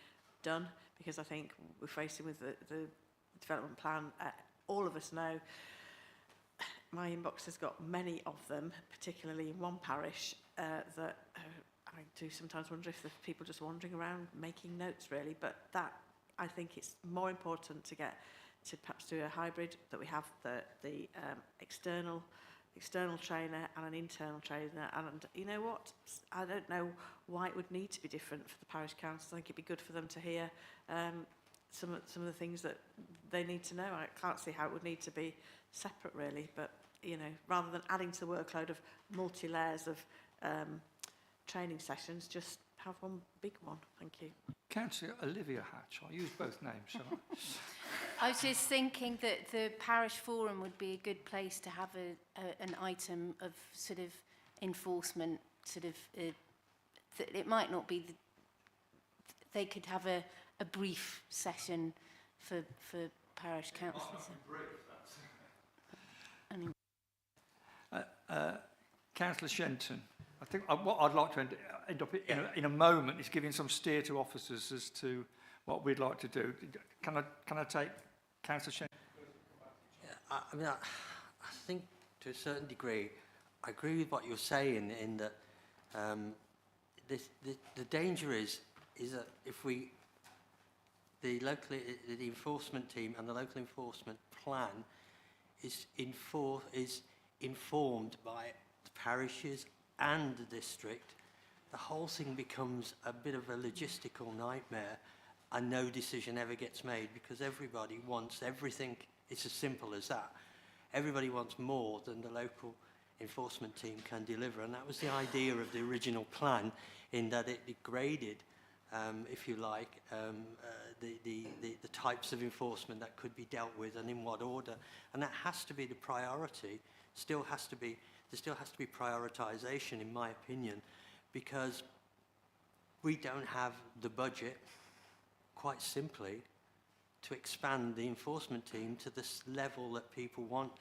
done, because I think we're facing with the development plan. All of us know my inbox has got many of them, particularly in one parish, that I do sometimes wonder if the people just wandering around making notes, really. But that, I think it's more important to get to perhaps do a hybrid, that we have the external trainer and an internal trainer. And you know what? I don't know why it would need to be different for the parish council. I think it'd be good for them to hear some of the things that they need to know. I can't see how it would need to be separate, really. But you know, rather than adding to the workload of multi-layers of training sessions, just have one big one. Thank you. Councillor Olivia Hatch, I'll use both names, shall I? I was just thinking that the parish forum would be a good place to have an item of sort of enforcement, sort of, it might not be, they could have a brief session for parish councillors. Anyway. Councillor Shenton, I think what I'd like to end up in a moment is giving some steer to officers as to what we'd like to do. Can I take Councillor Shenton? Yeah, I mean, I think to a certain degree, I agree with what you're saying in that the danger is that if the enforcement team and the local enforcement plan is informed by the parishes and the district, the whole thing becomes a bit of a logistical nightmare, and no decision ever gets made, because everybody wants everything. It's as simple as that. Everybody wants more than the local enforcement team can deliver, and that was the idea of the original plan, in that it degraded, if you like, the types of enforcement that could be dealt with and in what order, and that has to be the priority. There still has to be prioritisation, in my opinion, because we don't have the budget, quite simply, to expand the enforcement team to this level that people want.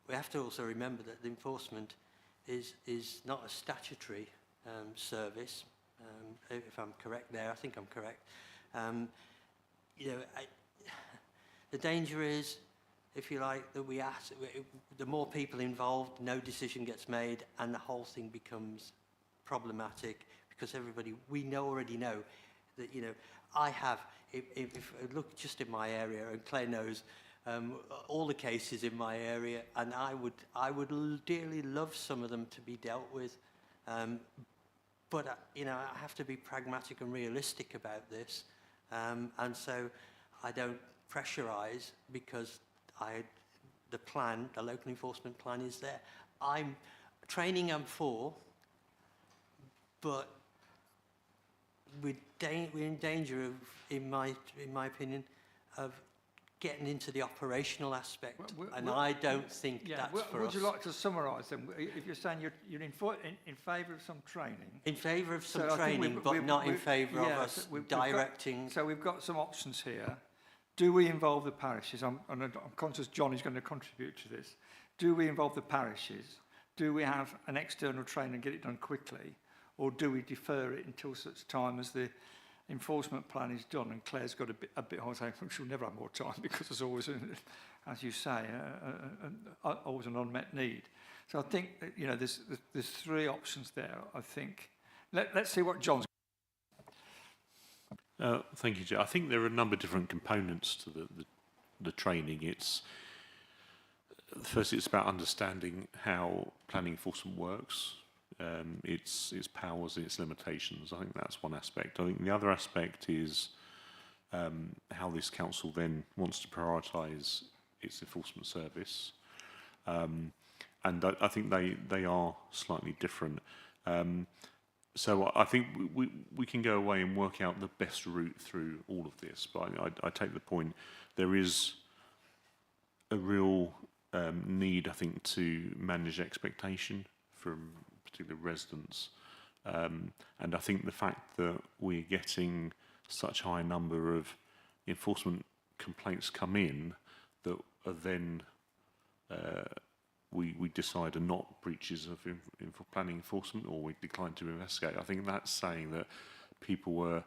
We have to also remember that the enforcement is not a statutory service. If I'm correct there, I think I'm correct. You know, the danger is, if you like, that the more people involved, no decision gets made, and the whole thing becomes problematic, because we already know that, you know, I have, if I look just in my area, and Claire knows all the cases in my area, and I would dearly love some of them to be dealt with, but you know, I have to be pragmatic and realistic about this, and so I don't pressurise, because the local enforcement plan is there. I'm for, but we're in danger of, in my opinion, of getting into the operational aspect, Well, and well, I don't think Yeah, that's for would us. you like to summarise them? If you're saying you're in favour of some training. In favour of some So I think training, but not in favour of us directing. So we've got some options here. Do we involve the parishes? I'm conscious John is going to contribute to this. Do we involve the parishes? Do we have an external trainer and get it done quickly? Or do we defer it until such time as the enforcement plan is done? And Claire's got a bit I say, she'll never have more time because there's always, as you say, always an unmet need. So I think that, you know, there's three options there, I think. Let's see what John's. Thank you, Chair. I think there are a number of different components to the training. First, it's about understanding how planning enforcement works, its powers and its limitations. I think that's one aspect. I think the other aspect is how this council then wants to prioritise its enforcement service. And I think they are slightly different. So I think we can go away and work out the best route through all of this. But I take the point. There is a real need, I think, to manage expectation from particular residents. And I think the fact that we're getting such a high number of enforcement complaints come in that are then we decide are not breaches of planning enforcement, or we decline to investigate. I think that's saying that people were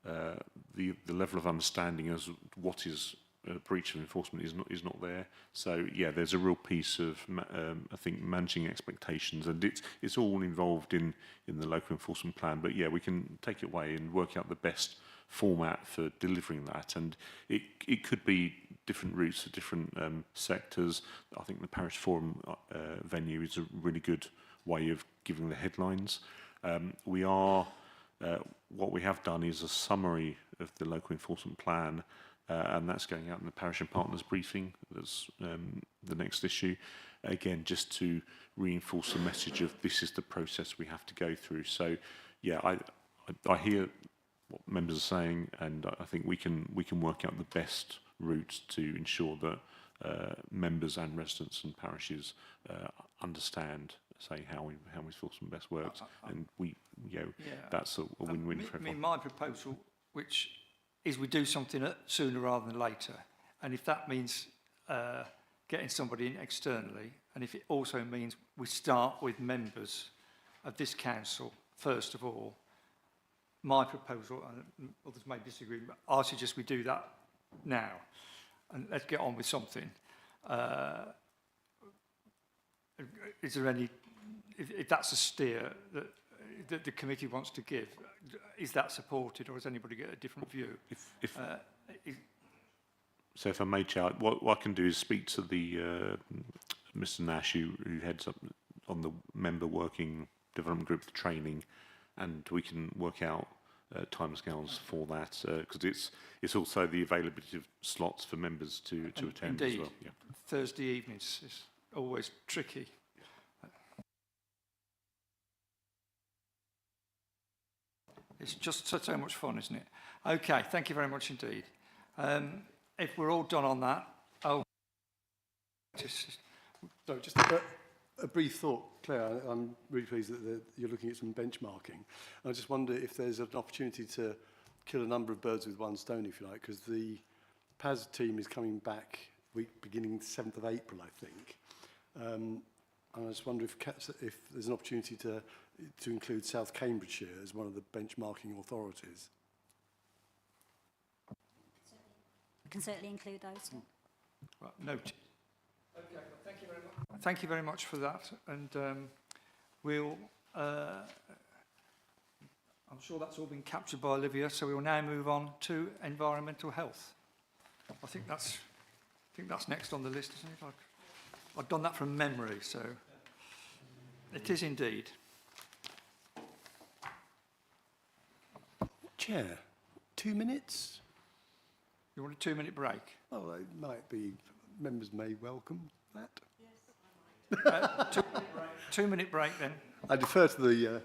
the level of understanding as what is a breach of enforcement is not there. So yeah, there's a real piece of I think managing expectations, and it's all involved in the local enforcement plan. But yeah, we can take it away and work out the best format for delivering that, and it could be different routes for different sectors. I think the parish forum venue is a really good way of giving the headlines. What we have done is a summary of the local enforcement plan, and that's going out in the parish and partners briefing. That's the next issue. Again, just to reinforce the message of this is the process we have to go through. So, yeah, I hear what members are saying, and I think we can work out the best route to ensure that members and residents and parishes understand, say, how enforcement best works, and that's a win-win for everyone. My proposal, which is we do something sooner rather than later, and if that means getting somebody in externally, and if it also means we start with members of this council first of all. My proposal, and others may disagree, but I suggest we do that now, and let's get on with something. Is there any, if that's a steer that the committee wants to give, is that supported, or has anybody got a different view? So if I may, Chair, what I can do is speak to the Mr. Nash, who heads up on the member working development group, the training, and we can work out timescales for that, because it's also the availability of slots for members to attend indeed, as well. Yeah. Thursday evenings is always tricky. It's just so much fun, isn't it? Okay, thank you very much indeed. If we're all done on that, So just a brief thought, Claire. I'm really pleased that you're looking at some benchmarking. I just wonder if there's an opportunity to kill a number of birds with one stone, if you like, because the PAS team is coming back beginning 7th of April, I think. And I just wonder if there's an opportunity to include South Cambridgeshire as one of the benchmarking authorities. We can certainly include those. Yeah. right, noted. Okay, well, thank you very much. Thank you very much for that, and we'll. I'm sure that's all been captured by Olivia, so we will now move on to environmental health. I think that's next on the list, isn't it? I've done that from memory, so it is indeed. Chair, 2 minutes? You want a 2-minute break? Oh, it might be. Members may welcome that. Yes. 2-minute break then. I defer to the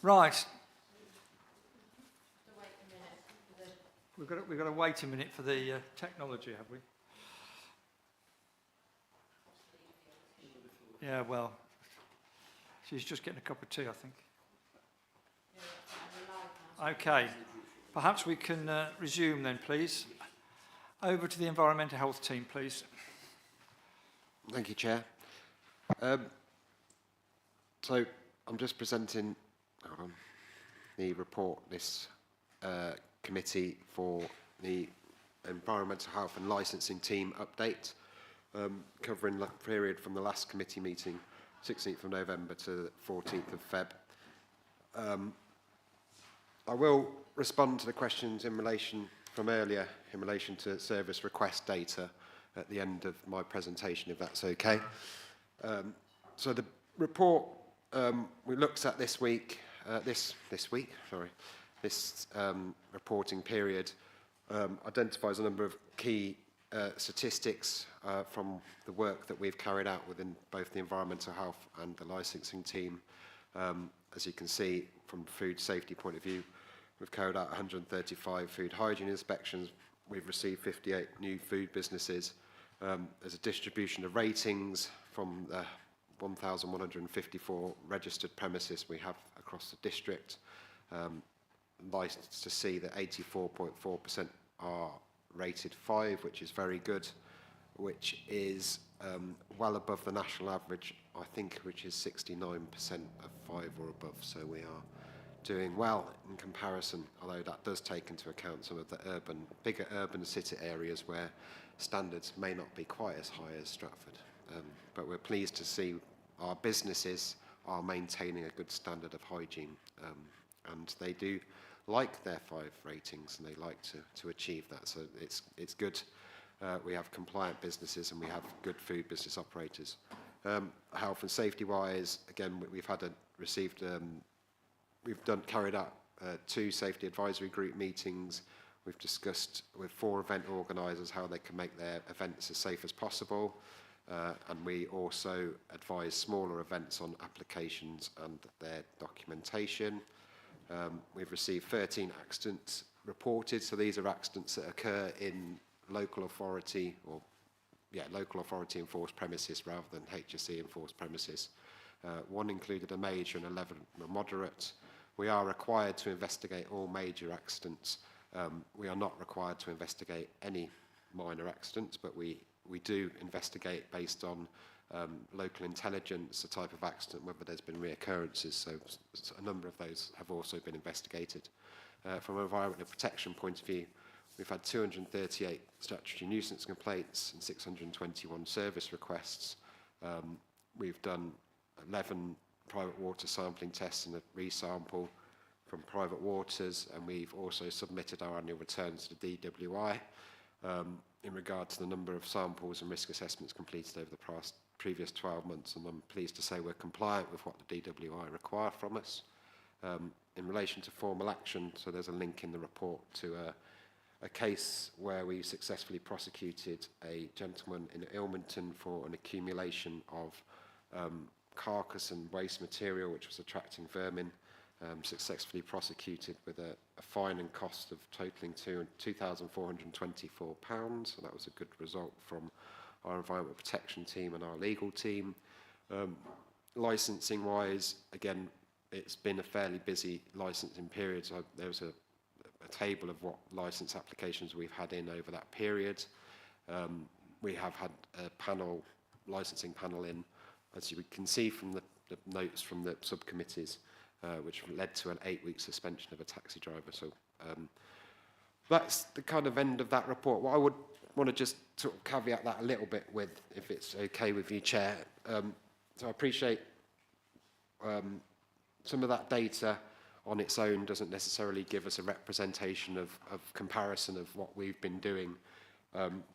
Right. We've got to wait a minute for the technology, have we? Yeah, well, she's just getting a cup of tea, I think. Okay, perhaps we can resume then, please. Over to the environmental health team, please. Thank you, Chair. So I'm just presenting the report this committee for the environmental health and licensing team update, covering the period from the last committee meeting, 16th of November to 14th of Feb. I will respond to the questions in relation from earlier in relation to service request data at the end of my presentation, if that's okay. So the report we looked at this week, this reporting period identifies a number of key statistics from the work that we've carried out within both the environmental health and the licensing team. As you can see, from a food safety point of view, we've carried out 135 food hygiene inspections. We've received 58 new food businesses. There's a distribution of ratings from the 1,154 registered premises we have across the district. Nice to see that 84.4% are rated 5, which is very good, which is well above the national average, I think, which is 69% of 5 or above. So we are doing well in comparison, although that does take into account some of the bigger urban city areas where standards may not be quite as high as Stratford. But we're pleased to see our businesses are maintaining a good standard of hygiene, and they do like their 5 ratings, and they like to achieve that. So it's good. We have compliant businesses and we have good food business operators. Health and safety wise, again, we've carried out 2 safety advisory group meetings. We've discussed with 4 event organisers how they can make their events as safe as possible. And we also advise smaller events on applications and their documentation. We've received 13 accidents reported. So these are accidents that occur in local authority enforced premises rather than HSE enforced premises. 1 included a major and 11 were moderate. We are required to investigate all major accidents. We are not required to investigate any minor accidents, but we do investigate based on local intelligence, the type of accident, whether there's been reoccurrences. So a number of those have also been investigated. From an environmental protection point of view, we've had 238 statutory nuisance complaints and 621 service requests. We've done 11 private water sampling tests and a resample from private waters, and we've also submitted our annual returns to the DWI. In regard to the number of samples and risk assessments completed over the previous 12 months, and I'm pleased to say we're compliant with what the DWI require from us. In relation to formal action, so there's a link in the report to a case where we successfully prosecuted a gentleman in Ilmington for an accumulation of carcass and waste material which was attracting vermin, successfully prosecuted with a fine and cost of totalling £2,424. So that was a good result from our environmental protection team and our legal team. Licensing wise, again, it's been a fairly busy licensing period. So there was a table of what license applications we've had in over that period. We have had a licensing panel in, as you can see from the notes from the subcommittees, which led to an 8-week suspension of a taxi driver. So that's the kind of end of that report. What I would want to just sort of caveat that a little bit with, if it's okay with you, Chair. So I appreciate some of that data on its own doesn't necessarily give us a representation of comparison of what we've been doing.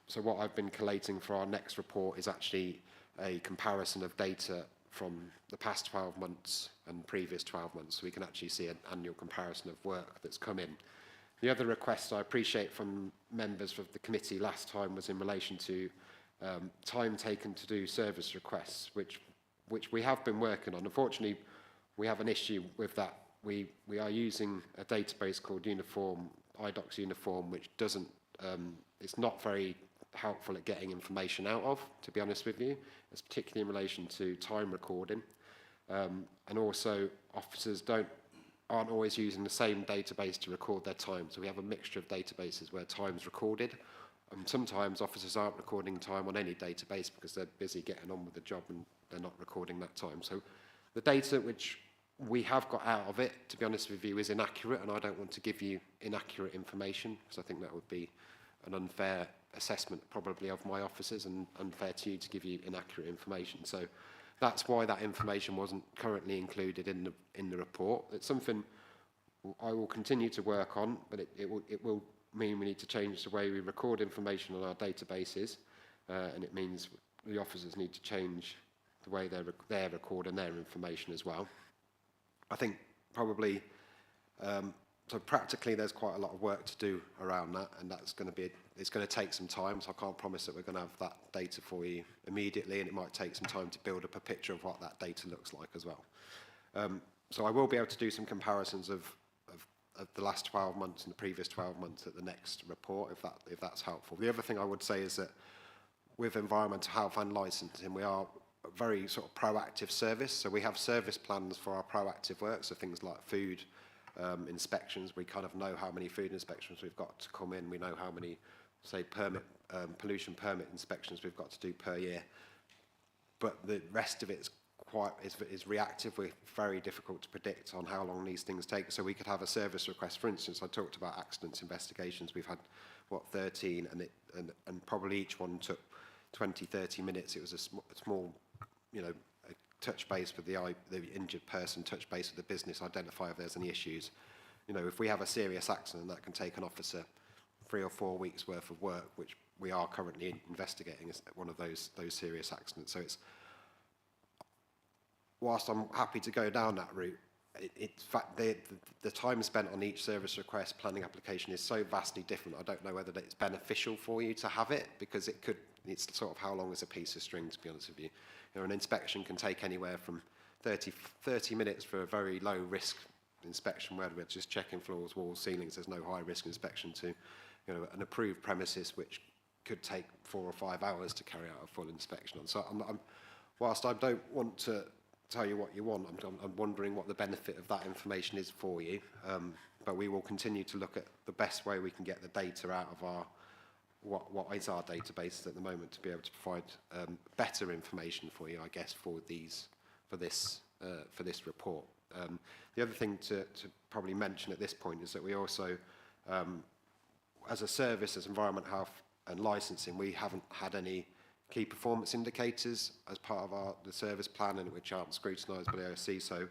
So what I've been collating for our next report is actually a comparison of data from the past 12 months and previous 12 months, so we can actually see an annual comparison of work that's come in. The other request I appreciate from members of the committee last time was in relation to time taken to do service requests, which we have been working on. Unfortunately, we have an issue with that we are using a database called IDOCS Uniform, which doesn't, it's not very helpful at getting information out of, to be honest with you. It's particularly in relation to time recording. And also, officers aren't always using the same database to record their time. So we have a mixture of databases where time's recorded. Sometimes officers aren't recording time on any database because they're busy getting on with the job and they're not recording that time. So the data which we have got out of it, to be honest with you, is inaccurate, and I don't want to give you inaccurate information because I think that would be an unfair assessment probably of my officers and unfair to you to give you inaccurate information. So that's why that information wasn't currently included in the report. It's something I will continue to work on, but it will mean we need to change the way we record information on our databases, and it means the officers need to change the way they're recording their information as well. I think probably, so practically there's quite a lot of work to do around that, and that's going to be, it's going to take some time, so I can't promise that we're going to have that data for you immediately, and it might take some time to build up a picture of what that data looks like as well. So I will be able to do some comparisons of the last 12 months and the previous 12 months at the next report, if that's helpful. The other thing I would say is that with environmental health and licensing, we are a very sort of proactive service. So we have service plans for our proactive work, so things like food inspections. We kind of know how many food inspections we've got to come in. We know how many, say, pollution permit inspections we've got to do per year. But the rest of it is reactive. We're very difficult to predict on how long these things take. So we could have a service request. For instance, I talked about accidents investigations. We've had, 13, and probably each one took 20, 30 minutes. It was a small, a touch base with the injured person, touch base with the business, identify if there's any issues. If we have a serious accident, that can take an officer 3 or 4 weeks worth of work, which we are currently investigating as one of those serious accidents. So it's, whilst I'm happy to go down that route, the time spent on each service request planning application is so vastly different. I don't know whether it's beneficial for you to have it, because it's sort of how long is a piece of string, to be honest with you. An inspection can take anywhere from 30 minutes for a very low risk inspection where we're just checking floors, walls, ceilings, there's no high risk inspection, to an approved premises which could take 4 or 5 hours to carry out a full inspection on. So whilst I don't want to tell you what you want, I'm wondering what the benefit of that information is for you, but we will continue to look at the best way we can get the data out of our what is our database at the moment, to be able to provide better information for you, I guess, for this report. The other thing to probably mention at this point is that we also, as a service, as environment health and licensing, we haven't had any key performance indicators as part of the service plan, and which aren't scrutinised by the AOC. So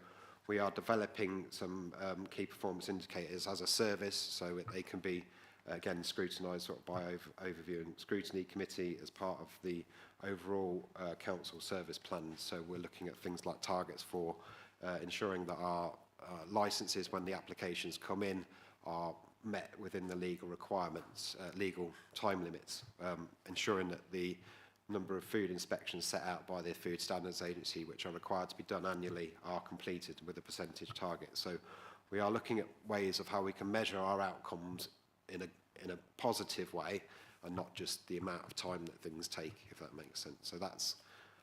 we are developing some key performance indicators as a service, so they can be again scrutinised sort of by overview and scrutiny committee as part of the overall council service plan. So we're looking at things like targets for ensuring that our licences, when the applications come in, are met within the legal requirements, legal time limits, ensuring that the number of food inspections set out by the Food Standards Agency, which are required to be done annually, are completed with a percentage target. So we are looking at ways of how we can measure our outcomes in a positive way, and not just the amount of time that things take, if that makes sense. So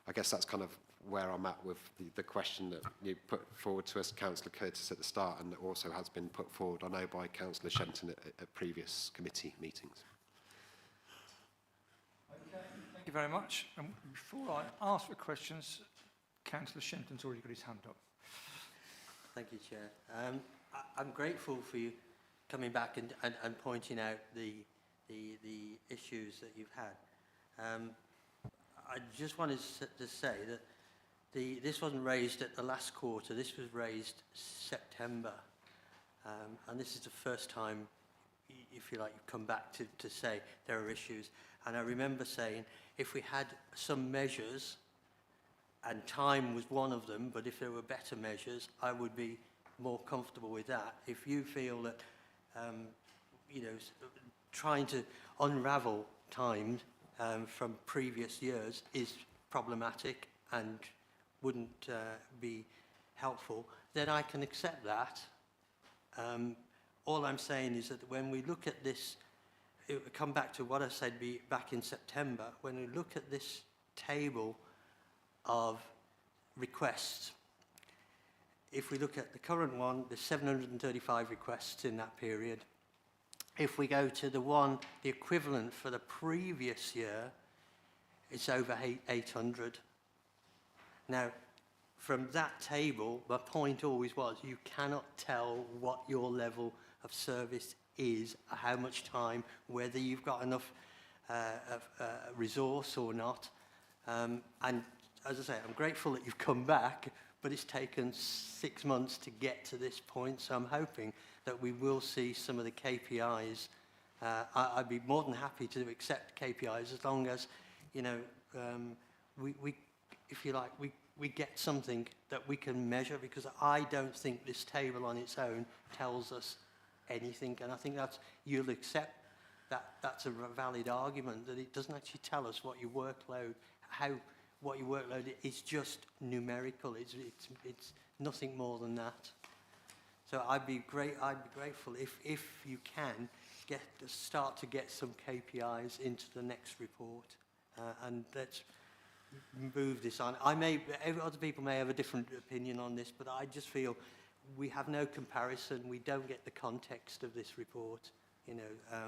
I guess that's kind of where I'm at with the question that you put forward to us, Councillor Curtis, at the start, and that also has been put forward, I know, by Councillor Shenton at previous committee meetings. Okay, thank you very much. And before I ask for questions, Councillor Shenton's already got his hand up. Thank you, Chair. I'm grateful for you coming back and pointing out the issues that you've had. I just wanted to say that this wasn't raised at the last quarter. This was raised September, and this is the first time, if you like, you've come back to say there are issues. And I remember saying, if we had some measures, and time was one of them, but if there were better measures, I would be more comfortable with that. If you feel that, trying to unravel time from previous years is problematic and wouldn't be helpful, then I can accept that All I'm saying is that when we look at this, it will come back to what I said back in September, when we look at this table of requests, if we look at the current one, there's 735 requests in that period. If we go to the equivalent for the previous year, it's over 800. Now, from that table, my point always was, you cannot tell what your level of service is, how much time, whether you've got enough resource or not. And as I say, I'm grateful that you've come back, but it's taken 6 months to get to this point, so I'm hoping that we will see some of the KPIs. I'd be more than happy to accept KPIs as long as, you know, we if you like, we get something that we can measure, because I don't think this table on its own tells us anything, and I think you'll accept that that's a valid argument, that it doesn't actually tell us what your workload, what your workload is, just numerical. It's nothing more than that. So I'd be grateful if you can start to get some KPIs into the next report, and let's move this on. Other people may have a different opinion on this, but I just feel we have no comparison. We don't get the context of this report, you know,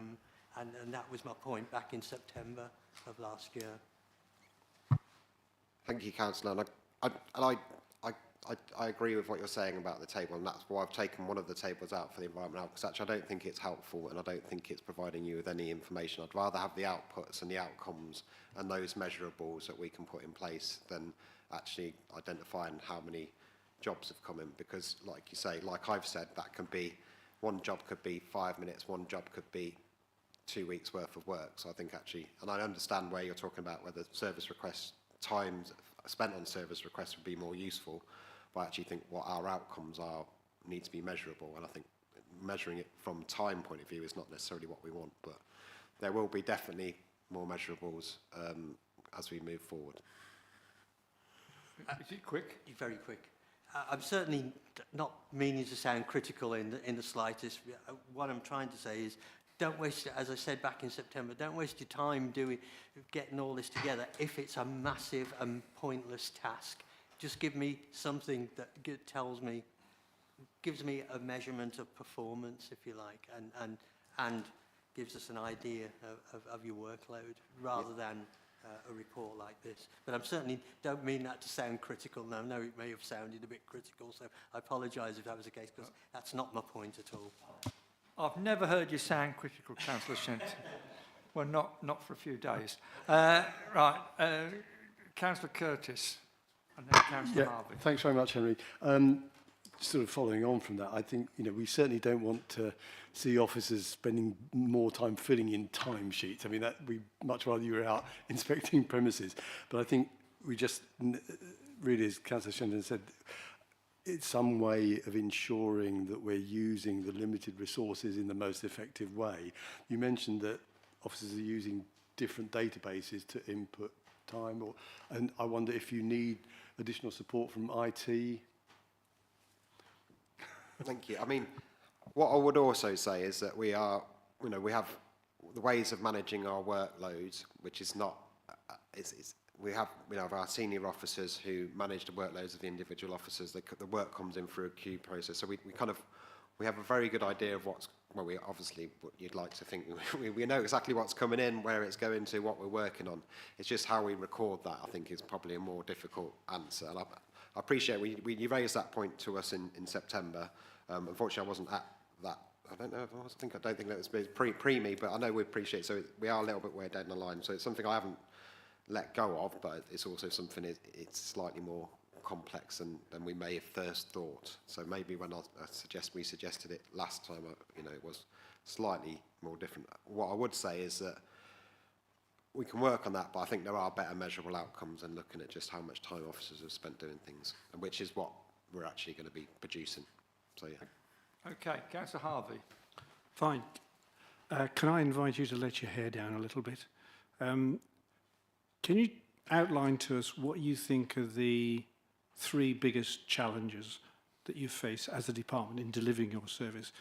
and that was my point back in September of last year. Thank you, Councillor. And I agree with what you're saying about the table, and that's why I've taken one of the tables out for the environmental, because actually I don't think it's helpful, and I don't think it's providing you with any information. I'd rather have the outputs and the outcomes and those measurables that we can put in place than actually identifying how many jobs have come in, because like you say, like I've said, that can be, one job could be 5 minutes, one job could be 2 weeks worth of work. So I think actually, and I understand where you're talking about whether service requests, times spent on service requests would be more useful, but I actually think what our outcomes are need to be measurable, and I think measuring it from time point of view is not necessarily what we want, but there will be definitely more measurables as we move forward. Is it quick? Very quick. I'm certainly not meaning to sound critical in the slightest. What I'm trying to say is, don't waste, as I said back in September, don't waste your time getting all this together if it's a massive and pointless task. Just give me something that gives me a measurement of performance, if you like, and gives us an idea of your workload, rather than a report like this. But I certainly don't mean that to sound critical. Now, I know it may have sounded a bit critical, so I apologise if that was the case, because that's not my point at all. I've never heard you sound critical, Councillor Shenton. Well, not for a few days. Right, Councillor Curtis, and then Councillor Harvey. Thanks very much, Henry. Sort of following on from that, I think, you know, we certainly don't want to see officers spending more time filling in timesheets. I mean, we'd much rather you were out inspecting premises. But I think we just really, as Councillor Shenton said, it's some way of ensuring that we're using the limited resources in the most effective way. You mentioned that officers are using different databases to input time, and I wonder if you need additional support from IT. Thank you. I mean, what I would also say is that we have the ways of managing our workloads, which is not, we have our senior officers who manage the workloads of the individual officers. The work comes in through a queue process. So we have a very good idea of we obviously, what you'd like to think, we know exactly what's coming in, where it's going to, what we're working on. It's just how we record that, I think, is probably a more difficult answer. And I appreciate you raised that point to us in September. Unfortunately, I wasn't at that. I don't know. I don't think that was pre me, but I know we appreciate. So we are a little bit way down the line. So it's something I haven't let go of, but it's also something it's slightly more complex than we may have first thought. So maybe when we suggested it last time, it was slightly more different. What I would say is that we can work on that, but I think there are better measurable outcomes than looking at just how much time officers have spent doing things, and which is what we're actually going to be producing. So yeah. Okay, Councillor Harvey. Fine. Can I invite you to let your hair down a little bit? Can you outline to us what you think are the 3 biggest challenges that you face as a department in delivering your service.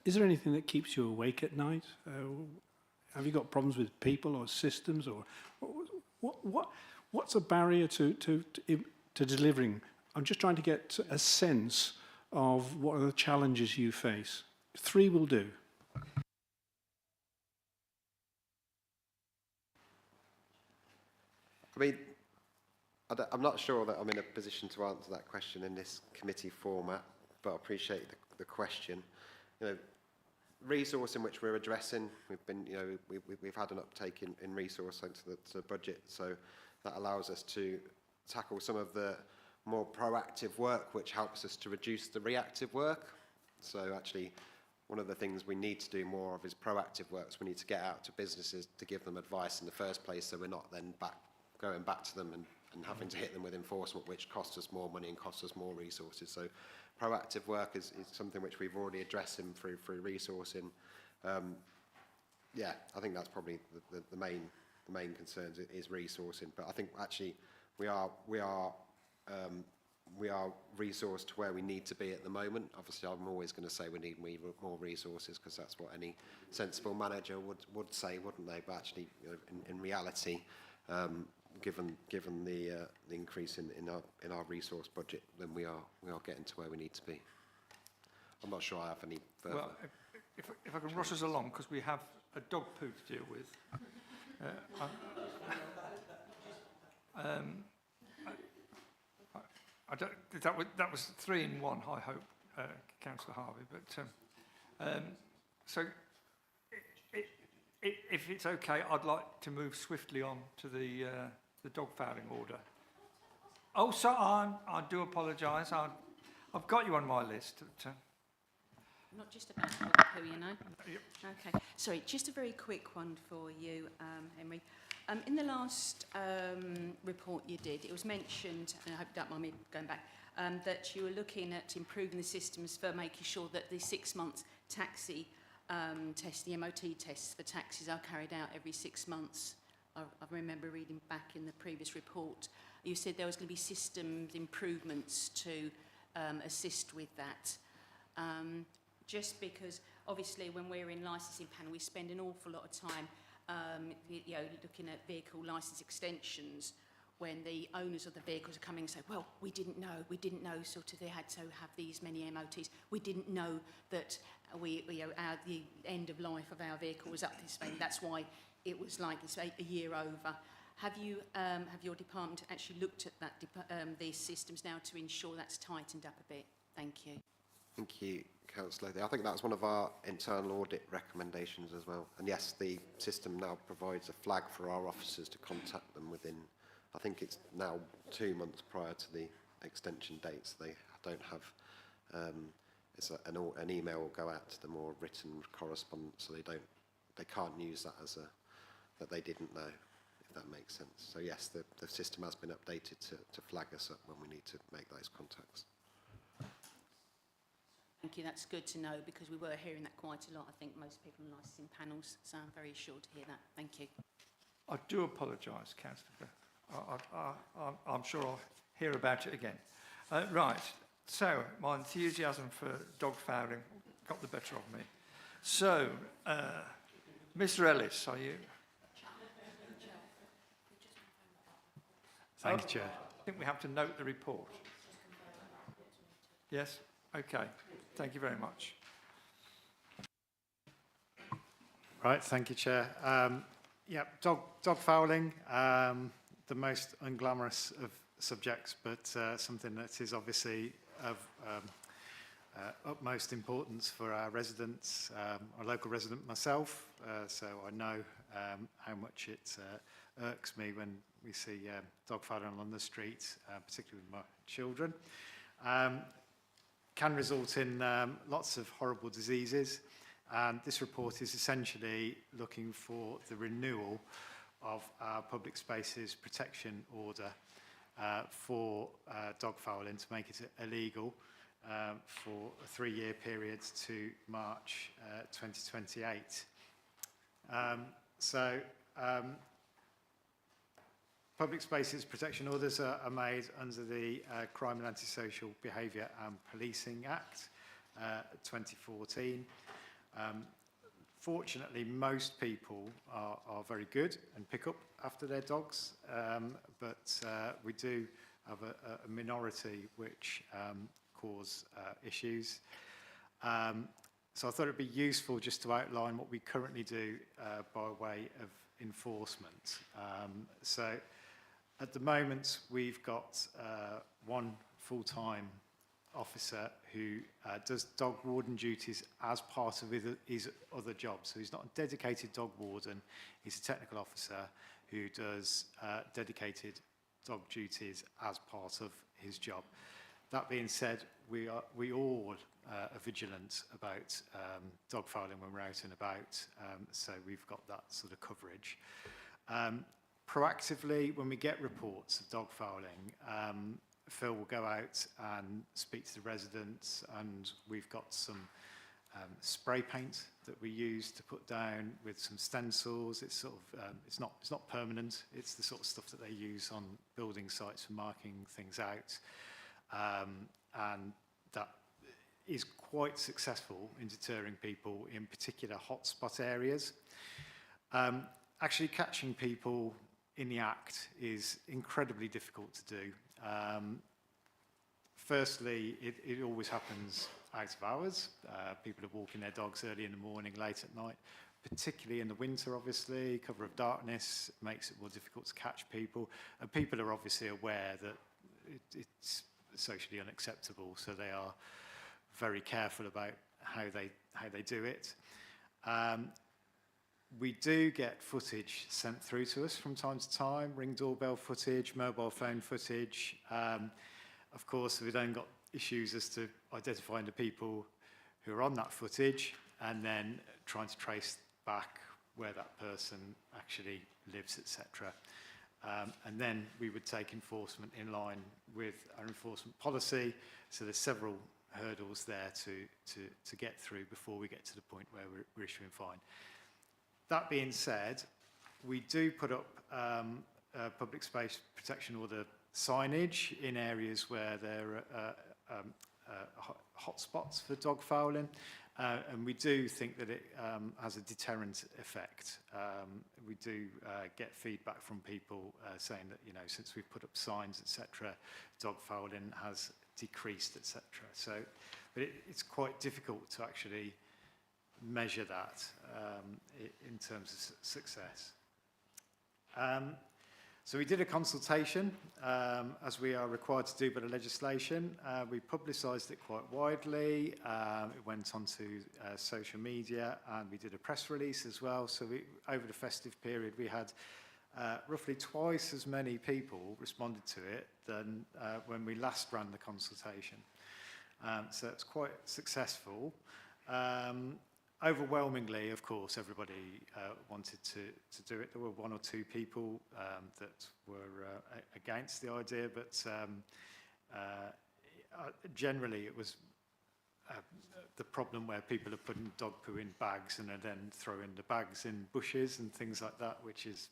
Is there anything that keeps you awake at night? Have you got problems with people or systems, or what's a barrier to delivering? I'm just trying to get a sense of what are the challenges you face. 3 will do. I mean, I'm not sure that I'm in a position to answer that question in this committee format, but I appreciate the question. You know, resource in which we're addressing, we've had an uptake in resource thanks to the budget, so that allows us to tackle some of the more proactive work, which helps us to reduce the reactive work. So actually, one of the things we need to do more of is proactive work. So we need to get out to businesses to give them advice in the first place, so we're not then going back to them and having to hit them with enforcement, which costs us more money and costs us more resources. So proactive work is something which we've already addressed through resourcing. Yeah, I think that's probably the main concerns is resourcing. But I think actually we are resourced to where we need to be at the moment. Obviously, I'm always going to say we need more resources, because that's what any sensible manager would say, wouldn't they? But actually, in reality, given the increase in our resource budget, then we are getting to where we need to be. I'm not sure I have any further. Well, if I can rush us along, because we have a dog poo to deal with. I don't, that was 3 in 1, I hope, Councillor Harvey. But so, if it's okay, I'd like to move swiftly on to the dog fouling order. Oh, so I do apologise. I've got you on my list. Not just about dog poo, you know. Yep. Okay. Sorry, just a very quick one for you, Henry. In the last report you did, it was mentioned, and I hope you don't mind me going back, that you were looking at improving the systems for making sure that the 6-month taxi test, the MOT tests for taxis are carried out every 6 months. I remember reading back in the previous report, you said there was going to be systems improvements to assist with that. Just because, obviously, when we're in licensing panel, we spend an awful lot of time looking at vehicle licence extensions when the owners of the vehicles are coming and say, well, we didn't know sort of they had to have these many MOTs. We didn't know that the end of life of our vehicle was up this way. That's why it was like this a year over. Have your department actually looked at that these systems now to ensure that's tightened up a bit? Thank you. Thank you, Councillor. I think that's one of our internal audit recommendations as well. And yes, the system now provides a flag for our officers to contact them within, I think it's now 2 months prior to the extension dates. They don't have, an email will go out to them or written correspondence, so they can't use that as that they didn't know, if that makes sense. So yes, the system has been updated to flag us up when we need to make those contacts. Thank you, that's good to know, because we were hearing that quite a lot, I think, most people in licensing panels, so I'm very assured to hear that. Thank you. I do apologise, Councillor. I'm sure I'll hear about it again. Right, so my enthusiasm for dog fouling got the better of me. So, Mr. Ellis, are you? Thank you, Chair. I think we have to note the report. Yes? Okay. Thank you very much. Right, thank you, Chair. Dog fouling, the most unglamorous of subjects, but something that is obviously of utmost importance for our residents. I'm a local resident myself, so I know how much it irks me when we see dog fouling on the street, particularly with my children. Can result in lots of horrible diseases, and this report is essentially looking for the renewal of our public spaces protection order for dog fouling, to make it illegal for a 3-year period to March 2028. Public spaces protection orders are made under the Crime and Antisocial Behaviour and Policing Act 2014. Fortunately, most people are very good and pick up after their dogs, but we do have a minority which cause issues. So I thought it'd be useful just to outline what we currently do by way of enforcement. So at the moment, we've got one full-time officer who does dog warden duties as part of his other job. So he's not a dedicated dog warden, he's a technical officer who does dedicated dog duties as part of his job. That being said, we all are vigilant about dog fouling when we're out and about, so we've got that sort of coverage. Proactively, when we get reports of dog fouling, Phil will go out and speak to the residents, and we've got some spray paint that we use to put down with some stencils. It's sort of it's not permanent. It's the sort of stuff that they use on building sites for marking things out, and that is quite successful in deterring people in particular hotspot areas. Actually catching people in the act is incredibly difficult to do. Firstly, it always happens out of hours. People are walking their dogs early in the morning, late at night, particularly in the winter, obviously. Cover of darkness makes it more difficult to catch people. And people are obviously aware that it's socially unacceptable, so they are very careful about how they do it. We do get footage sent through to us from time to time, ring doorbell footage, mobile phone footage. Of course, we've then got issues as to identifying the people who are on that footage and then trying to trace back where that person actually lives, etc. And then we would take enforcement in line with our enforcement policy. So there's several hurdles there to get through before we get to the point where we're issuing fine. That being said, we do put up public space protection order signage in areas where there are hotspots for dog fouling, and we do think that it has a deterrent effect. We do get feedback from people saying that, you know, since we've put up signs, etc., dog fouling has decreased, etc. So, but it's quite difficult to actually measure that in terms of success. So we did a consultation, as we are required to do by the legislation. We publicised it quite widely. It went onto social media, and we did a press release as well. So over the festive period, we had roughly twice as many people responded to it than when we last ran the consultation. So it's quite successful. Overwhelmingly, of course, everybody wanted to do it. There were one or two people that were against the idea, but generally it was the problem where people are putting dog poo in bags and are then throwing the bags in bushes and things like that, which is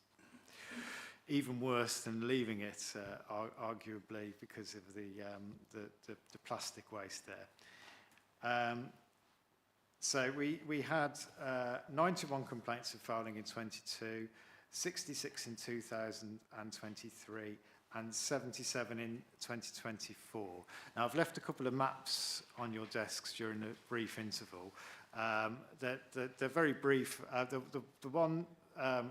even worse than leaving it, arguably, because of the plastic waste there. So we had 91 complaints of fouling in 22, 66 in 2023, and 77 in 2024. Now, I've left a couple of maps on your desks during the brief interval. They're very brief. The one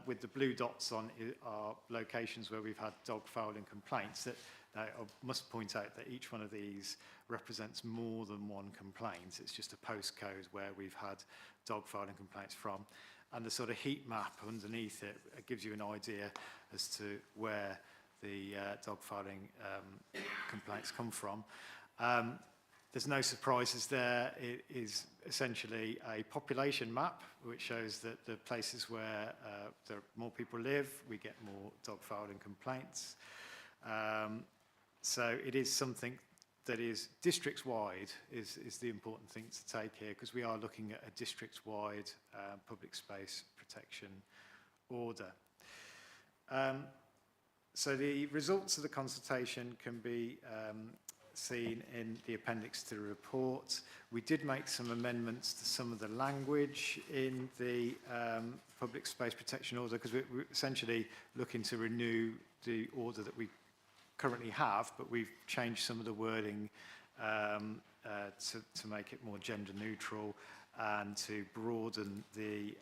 with the blue dots on are locations where we've had dog fouling complaints. I must point out that each one of these represents more than one complaint. It's just a postcode where we've had dog fouling complaints from. And the sort of heat map underneath it gives you an idea as to where the dog fouling complaints come from. There's no surprises there. It is essentially a population map which shows that the places where there more people live, we get more dog fouling complaints. So it is something that is districts-wide is the important thing to take here, because we are looking at a district-wide public space protection order. So the results of the consultation can be seen in the appendix to the report. We did make some amendments to some of the language in the public space protection order, because we're essentially looking to renew the order that we currently have, but we've changed some of the wording to make it more gender neutral and to broaden the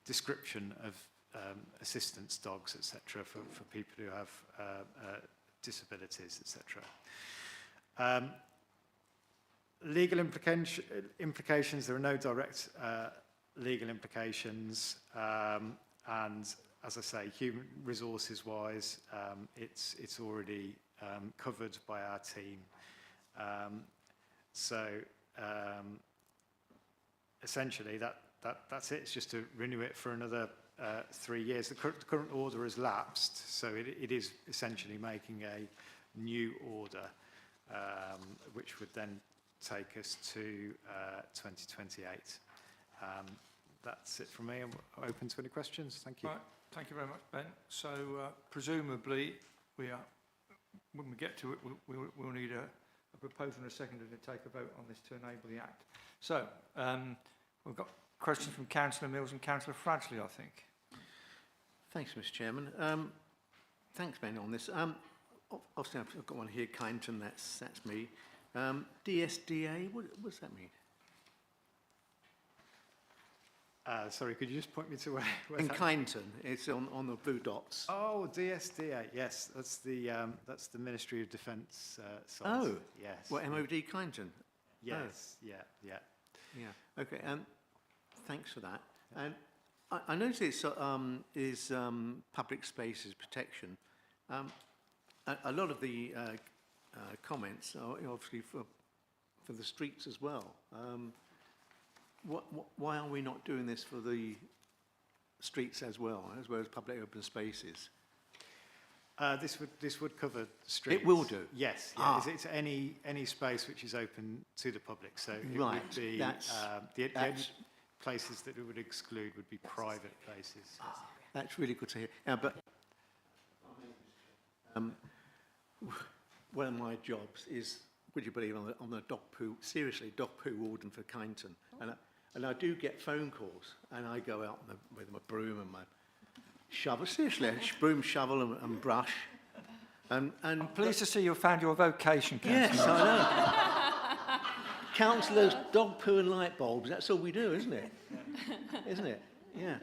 description of assistance dogs, etc., for people who have disabilities, etc. Legal implications, there are no direct legal implications, and as I say, human resources wise, it's already covered by our team. Essentially that's it. It's just to renew it for another 3 years. The current order has lapsed, so it is essentially making a new order, which would then take us to 2028. That's it from me. I'm open to any questions. Thank you. Right. Thank you very much, Ben. So presumably, when we get to it, we'll need a proposal and a seconder to take a vote on this to enable the Act. So we've got questions from Councillor Mills and Councillor Fradgley, I think. Thanks, Mr. Chairman. Thanks, Ben, on this. Obviously, I've got one here, Kyneton, that's me. DSDA, what does that mean? Sorry, could you just point me to where In that... Kyneton, it's on the blue dots. Oh, DSDA, yes, that's the Ministry of Defence site. Oh, yes. What, MOD Kyneton? Yes, oh. yeah. Okay, thanks for that. And I noticed is public spaces protection. A lot of the comments are obviously for the streets as well. Why are we not doing this for the streets as well as public open spaces? This would cover streets. It will do? Yes. Yeah. It's any space which is open to the public. So it would be the only places that it would exclude would be private places. That's really good to hear. But one of my jobs is, would you believe, on the dog poo warden for Kyneton. And I do get phone calls, and I go out with my broom and my shovel, seriously, broom, shovel and brush. And I'm pleased to see you found your vocation, Councillor. Yes, I know. Councillors, dog poo and light bulbs, that's all we do, isn't it? Isn't it? Yeah.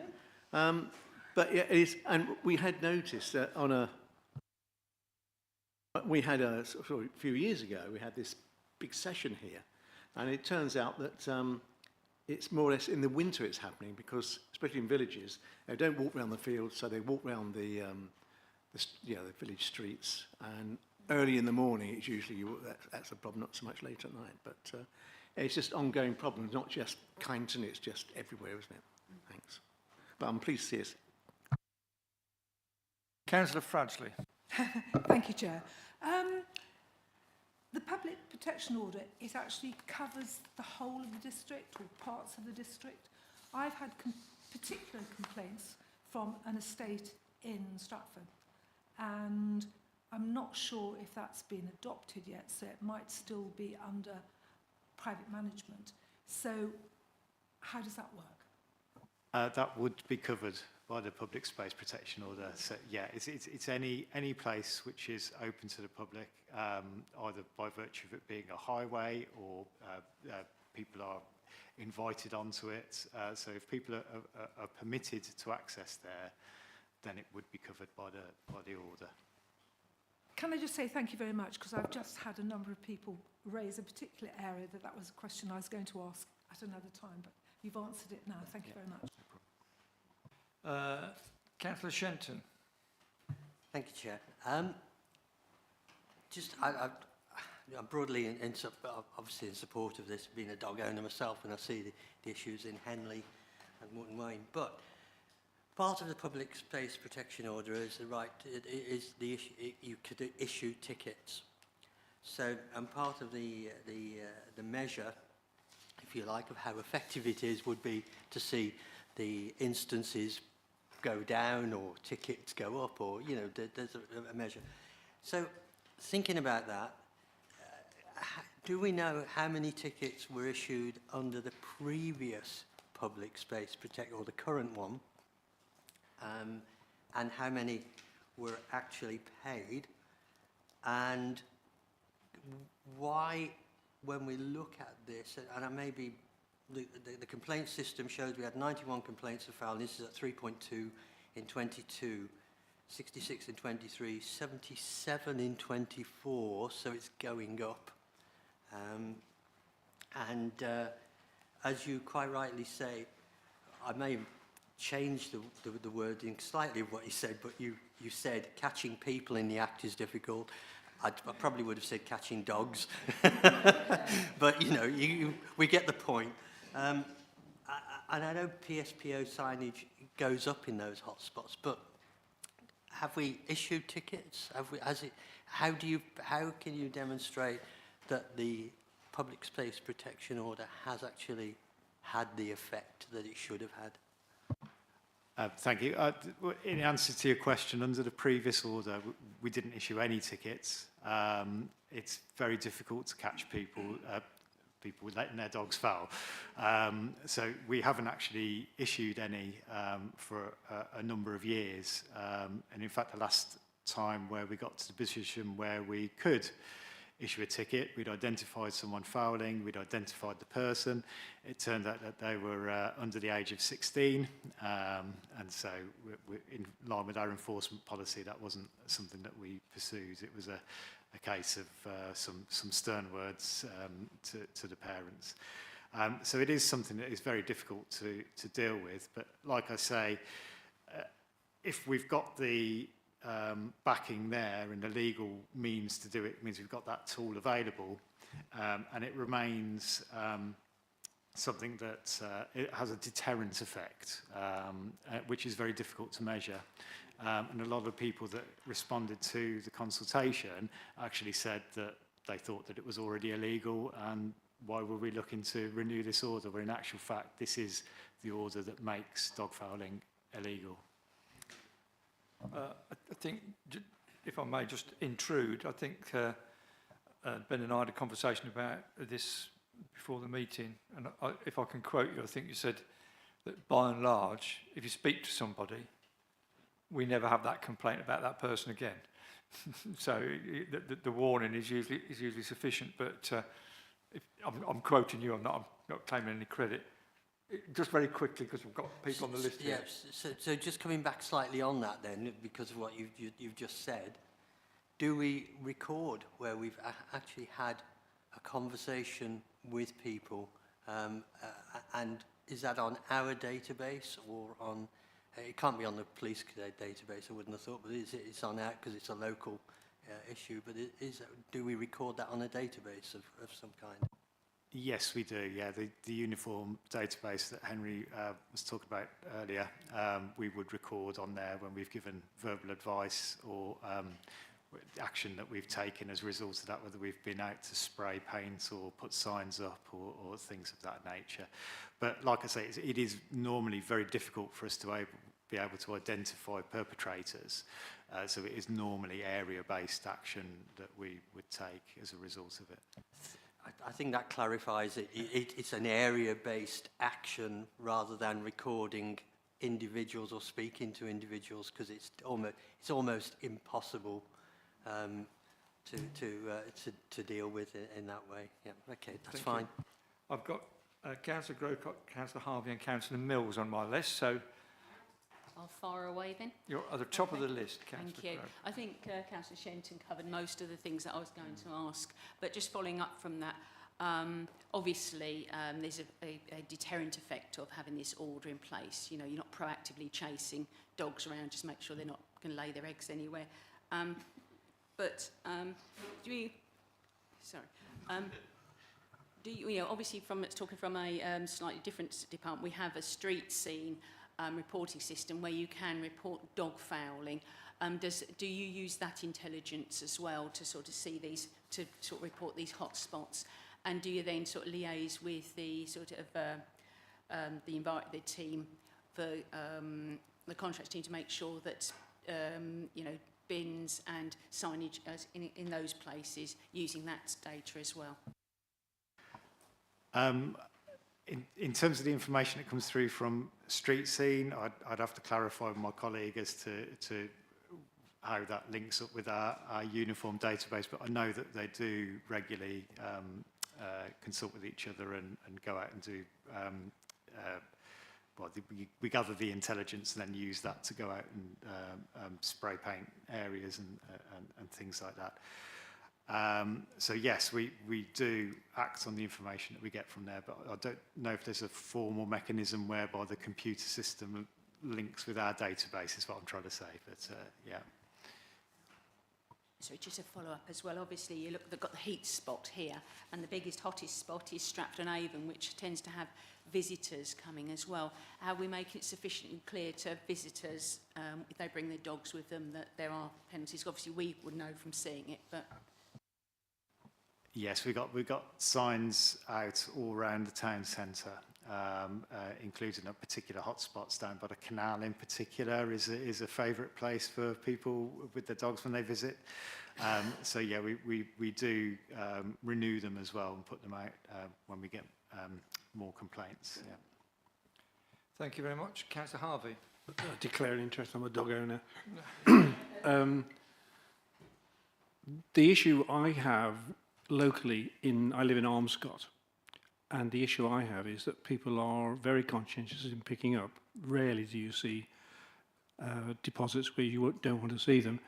But yeah, it is, and we had noticed that we had a few years ago, we had this big session here, and it turns out that it's more or less in the winter it's happening, because especially in villages, they don't walk around the fields, so they walk around the village streets, and early in the morning it's usually that's a problem, not so much late at night, but it's just ongoing problems, not just Kyneton, it's just everywhere, isn't it? Thanks. But I'm pleased to see us. Councillor Fradgley. Thank you, Chair. The public protection order, it actually covers the whole of the district or parts of the district. I've had particular complaints from an estate in Stratford, and I'm not sure if that's been adopted yet, so it might still be under private management. So how does that work? That would be covered by the public space protection order. So yeah, it's any place which is open to the public, either by virtue of it being a highway or people are invited onto it. So if people are permitted to access there, then it would be covered by the order. Can I just say thank you very much, because I've just had a number of people raise a particular area that was a question I was going to ask at another time, but you've answered it now. Thank you very much. Councillor Shenton. Thank you, Chair. I'm broadly obviously in support of this, being a dog owner myself, and I see the issues in Henley and Wootton Wain. But part of the public space protection order is the right. Is the issue you could issue tickets. So, and part of the measure, if you like, of how effective it is would be to see the instances go down or tickets go up, or, you know, there's a measure. So thinking about that, do we know how many tickets were issued under the previous public space protect, or the current one, and how many were actually paid, and why, when we look at this, and I may be, the complaint system shows we had 91 complaints of fouling. This is at 3.2 in 22, 66 in 23, 77 in 24, so it's going up. As you quite rightly say, I may change the wording slightly of what you said, but you said catching people in the act is difficult. I probably would have said catching dogs, but you know, we get the point. And I know PSPO signage goes up in those hotspots, but have we issued tickets? How can you demonstrate that the public space protection order has actually had the effect that it should have had? Thank you. In answer to your question, under the previous order, we didn't issue any tickets. It's very difficult to catch people letting their dogs foul. So we haven't actually issued any for a number of years. And in fact, the last time where we got to the position where we could issue a ticket, we'd identified someone fouling, we'd identified the person. It turned out that they were under the age of 16, and so we're in line with our enforcement policy. That wasn't something that we pursued. It was a case of some stern words to the parents. So it is something that is very difficult to deal with, but like I say, if we've got the backing there and the legal means to do it, means we've got that tool available, and it remains something that it has a deterrent effect, which is very difficult to measure. And a lot of people that responded to the consultation actually said that they thought that it was already illegal, and why were we looking to renew this order, where in actual fact this is the order that makes dog fouling illegal. I think, if I may just intrude, I think Ben and I had a conversation about this before the meeting, and if I can quote you, I think you said that by and large, if you speak to somebody, we never have that complaint about that person again. So the warning is usually sufficient, but if I'm quoting you, I'm not claiming any credit. Just very quickly, because we've got people on the list here. Yeah, so just coming back slightly on that then, because of what you've just said, do we record where we've actually had a conversation with people, and is that on our database or on, it can't be on the police database, I wouldn't have thought, but it's on our, because it's a local issue, but do we record that on a database of some kind? Yes, we do. Yeah, the uniform database that Henry was talking about earlier, we would record on there when we've given verbal advice or action that we've taken as a result of that, whether we've been out to spray paint or put signs up or things of that nature. But like I say, it is normally very difficult for us to be able to identify perpetrators. So it is normally area-based action that we would take as a result of it. I think that clarifies it. It's an area-based action rather than recording individuals or speaking to individuals, because it's almost impossible to deal with it in that way. Yeah, okay, that's fine. I've got Councillor Grocott, Councillor Harvey and Councillor Mills on my list, so I'll fire away then. you're at the top of the list, Councillor Thank you. I think Councillor Shenton covered most of the things that I was going to ask, but just following up from that, obviously there's a deterrent effect of having this order in place. You know, you're not proactively chasing dogs around, just make sure they're not going to lay their eggs anywhere. Do you, obviously talking from a slightly different department, we have a street scene reporting system where you can report dog fouling. Do you use that intelligence as well to sort of see these, to sort of report these hot spots? And do you then sort of liaise with the sort of the team for the contracts need to make sure that, you know, bins and signage in those places using that data as well. In terms of the information that comes through from Street Scene, I'd have to clarify with my colleague as to how that links up with our uniform database, but I know that they do regularly consult with each other and go out and do, well, we gather the intelligence and then use that to go out and spray paint areas and things like that. So yes, we do act on the information that we get from there, but I don't know if there's a formal mechanism whereby the computer system links with our database, is what I'm trying to say, but yeah. So just a follow-up as well, obviously you look, they've got the heat spot here, and the biggest, hottest spot is Stratford-on-Avon, which tends to have visitors coming as well. How we make it sufficiently clear to visitors, if they bring their dogs with them, that there are penalties. Obviously we would know from seeing it, but... Yes, we've got signs out all around the town centre, including at particular hotspots down by the canal in particular is a favourite place for people with their dogs when they visit. So yeah, we do renew them as well and put them out when we get more complaints. Yeah. Thank you very much. Councillor Harvey. Declare an interest. I'm a dog owner. The issue I have locally, I live in Armscott, and the issue I have is that people are very conscientious in picking up. Rarely do you see deposits where you don't want to see them.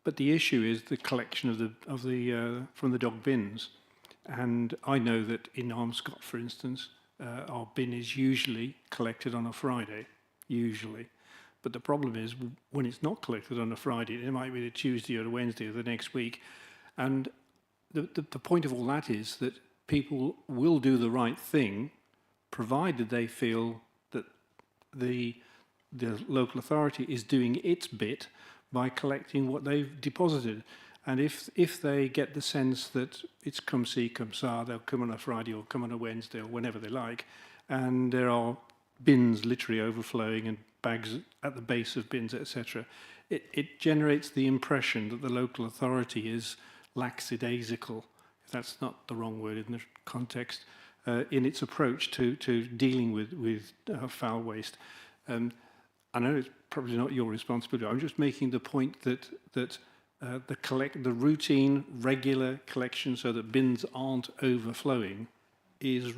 But the issue is the collection from the dog bins. And I know that in Armscott, for instance, our bin is usually collected on a Friday, usually. But the problem is when it's not collected on a Friday, it might be a Tuesday or a Wednesday or the next week. And the point of all that is that people will do the right thing, provided they feel that the local authority is doing its bit by collecting what they've deposited. And if they get the sense that it's come see, come sa, they'll come on a Friday or come on a Wednesday or whenever they like, and there are bins literally overflowing and bags at the base of bins, etc., it generates the impression that the local authority is lackadaisical, if that's not the wrong word in the context, in its approach to dealing with foul waste. I know it's probably not your responsibility. I'm just making the point that the routine, regular collection so that bins aren't overflowing is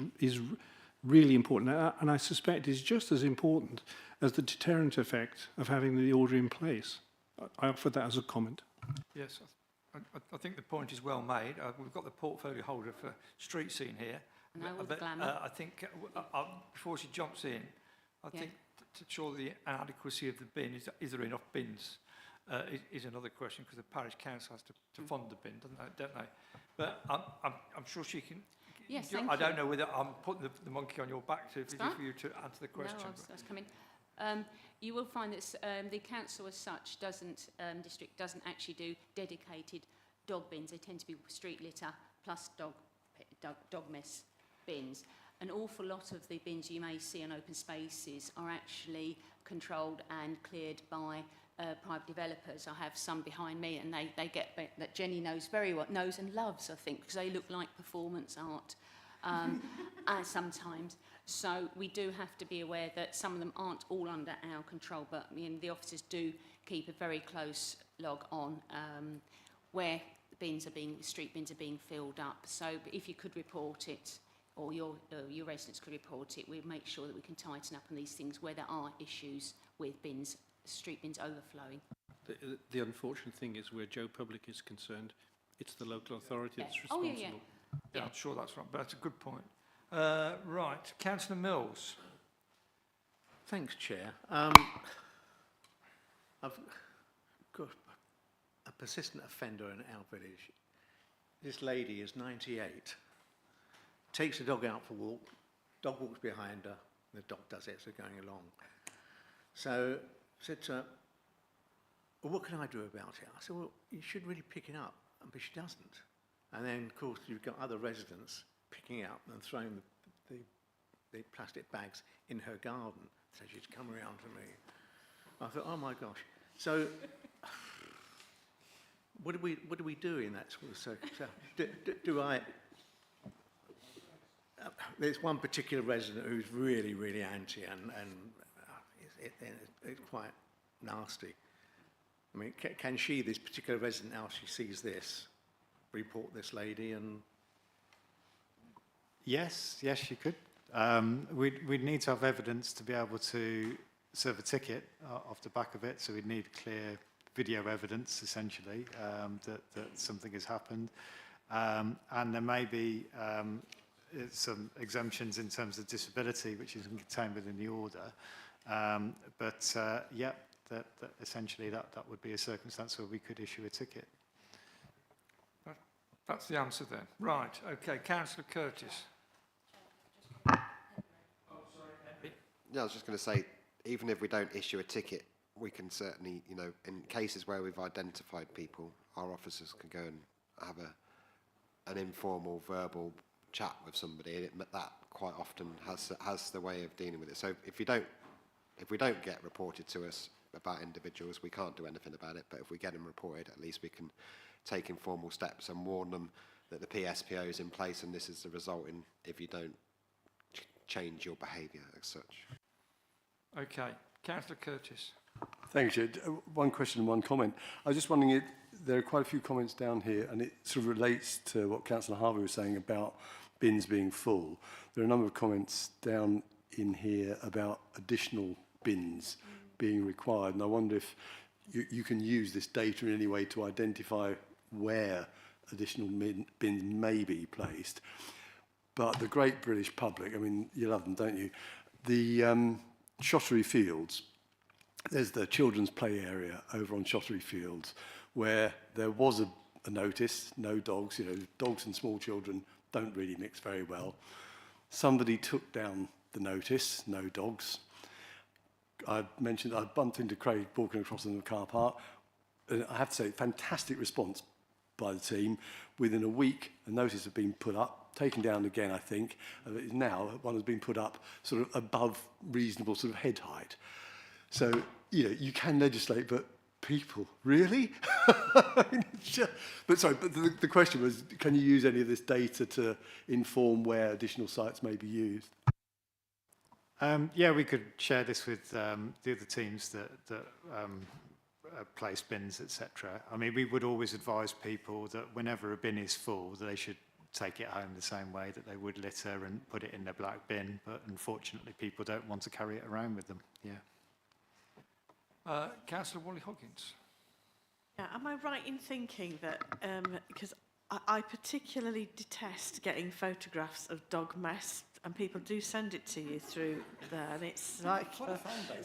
really important. And I suspect is just as important as the deterrent effect of having the order in place. I offer that as a comment. Yes, I think the point is well made. We've got the portfolio holder for Street Scene here. No, all the glamour. I think before she jumps in, I think to ensure the adequacy of the bin, is there enough bins, is another question, because the parish council has to fund the bin, don't they? But I'm sure she can. Yes, thank I you. don't know whether I'm putting the monkey on your back for you to answer the question. No, I was coming. You will find that the council as such district doesn't actually do dedicated dog bins. They tend to be street litter plus dog mess bins. An awful lot of the bins you may see on open spaces are actually controlled and cleared by private developers. I have some behind me, and they get that Jenny knows very well, knows and loves, I think, because they look like performance art sometimes. So we do have to be aware that some of them aren't all under our control, but the officers do keep a very close log on where the street bins are being filled up. So if you could report it, or your residents could report it, we'll make sure that we can tighten up on these things where there are issues with bins, street bins overflowing. The unfortunate thing is where Joe Public is concerned, it's the local authority that's responsible. Yeah, I'm sure that's right, but that's a good point. Right, Councillor Mills. Thanks, Chair. I've got a persistent offender in our village. This lady is 98. Takes the dog out for a walk. Dog walks behind her. The dog does it, so going along. So I said to her, well, what can I do about it? I said, well, you should really pick it up. But she doesn't. And then, of course, you've got other residents picking up and throwing the plastic bags in her garden. So she's come around to me. I thought, oh my gosh. So, what do we do in that sort of circumstance? Do I? There's one particular resident who's really, really anti, and it's quite nasty. I mean, can she, this particular resident, now she sees this, report this lady and? Yes, you could. We'd need to have evidence to be able to serve a ticket off the back of it, so we'd need clear video evidence, essentially, that something has happened. And there may be some exemptions in terms of disability, which is contained within the order. Yeah, that essentially that would be a circumstance where we could issue a ticket. That's the answer then. Right, okay, Councillor Curtis. Yeah, I was just going to say, even if we don't issue a ticket, we can certainly, you know, in cases where we've identified people, our officers can go and have an informal, verbal chat with somebody, and that quite often has the way of dealing with it. So if we don't get reported to us about individuals, we can't do anything about it. But if we get them reported, at least we can take informal steps and warn them that the PSPO is in place, and this is the result in if you don't change your behaviour as such. Okay, Councillor Curtis. Thank you, Chair. One question and one comment. I was just wondering, there are quite a few comments down here, and it sort of relates to what Councillor Harvey was saying about bins being full. There are a number of comments down in here about additional bins being required, and I wonder if you can use this data in any way to identify where additional bins may be placed. But the great British public, I mean, you love them, don't you? The Shottery Fields, there's the children's play area over on Shottery Fields, where there was a notice, no dogs, you know, dogs and small children don't really mix very well. Somebody took down the notice, no dogs. I mentioned I bumped into Craig walking across in the car park. And I have to say, fantastic response by the team. Within a week, a notice had been put up, taken down again, I think. Now, one has been put up sort of above reasonable sort of head height. So, you know, you can legislate, but people, really? But the question was, can you use any of this data to inform where additional sites may be used? Yeah, we could share this with the other teams that place bins, etc. I mean, we would always advise people that whenever a bin is full, they should take it home the same way that they would litter and put it in their black bin. But unfortunately, people don't want to carry it around with them. Yeah. Councillor Wally-Hoggins. Yeah, am I right in thinking that, because I particularly detest getting photographs of dog mess, and people do send it to you through there, and it's like...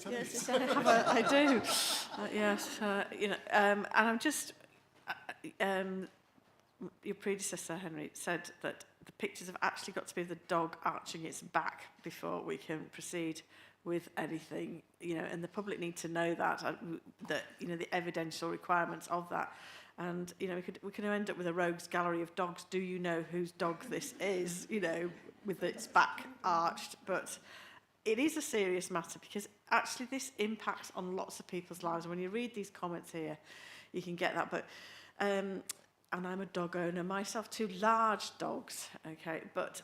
Yes, I do. Yes, you know, and I'm just... your predecessor, Henry, said that the pictures have actually got to be of the dog arching its back before we can proceed with anything, you know, and the public need to know that you know, the evidential requirements of that. And, you know, we could end up with a rogues gallery of dogs. Do you know whose dog this is, you know, with its back arched? But it is a serious matter because actually this impacts on lots of people's lives. And when you read these comments here, you can get that. But, and I'm a dog owner myself, 2 large dogs, okay, but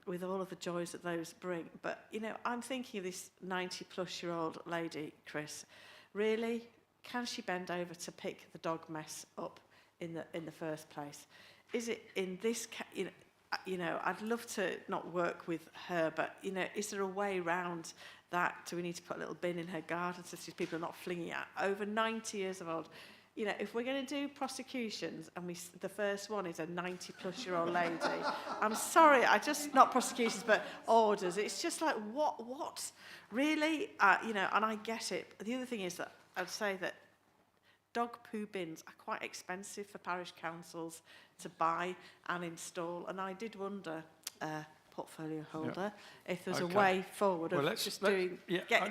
with all of the joys that those bring. But, you know, I'm thinking of this 90-plus-year-old lady, Chris. Really? Can she bend over to pick the dog mess up in the first place? Is it in this, you know, I'd love to not work with her, but, you know, is there a way around that? Do we need to put a little bin in her garden so people are not flinging it out? Over 90 years of old. You know, if we're going to do prosecutions and the first one is a 90-plus-year-old lady, I'm sorry, not prosecutions, but orders. It's just like, what? Really? You know, and I get it. The other thing is that I'd say that dog poo bins are quite expensive for parish councils to buy and install. And I did wonder, portfolio holder, if there's a way forward of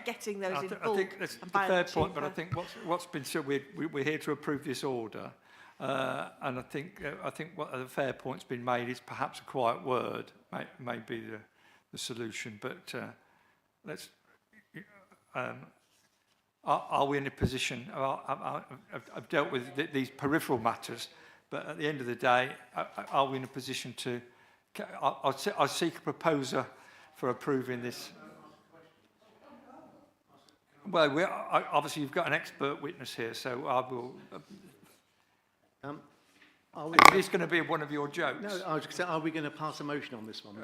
getting those in bulk. I think that's a fair point, but I think what's been said, we're here to approve this order, and I think what a fair point's been made is perhaps a quiet word may be the solution, but let's. are we in a position, I've dealt with these peripheral matters, but at the end of the day, are we in a position to, I'll seek a proposer for approving this. Well, obviously you've got an expert witness here, so I will, is this going to be one of your jokes? No, I was going to say, are we going to pass a motion on this one?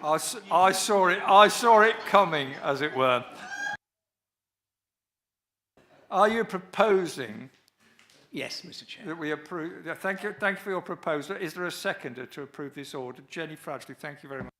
I saw it coming, as it were. Are you proposing? Yes, Mr. Chair. That we approve. Thank you for your proposal. Is there a seconder to approve this order? Jenny Fradgley, thank you very much.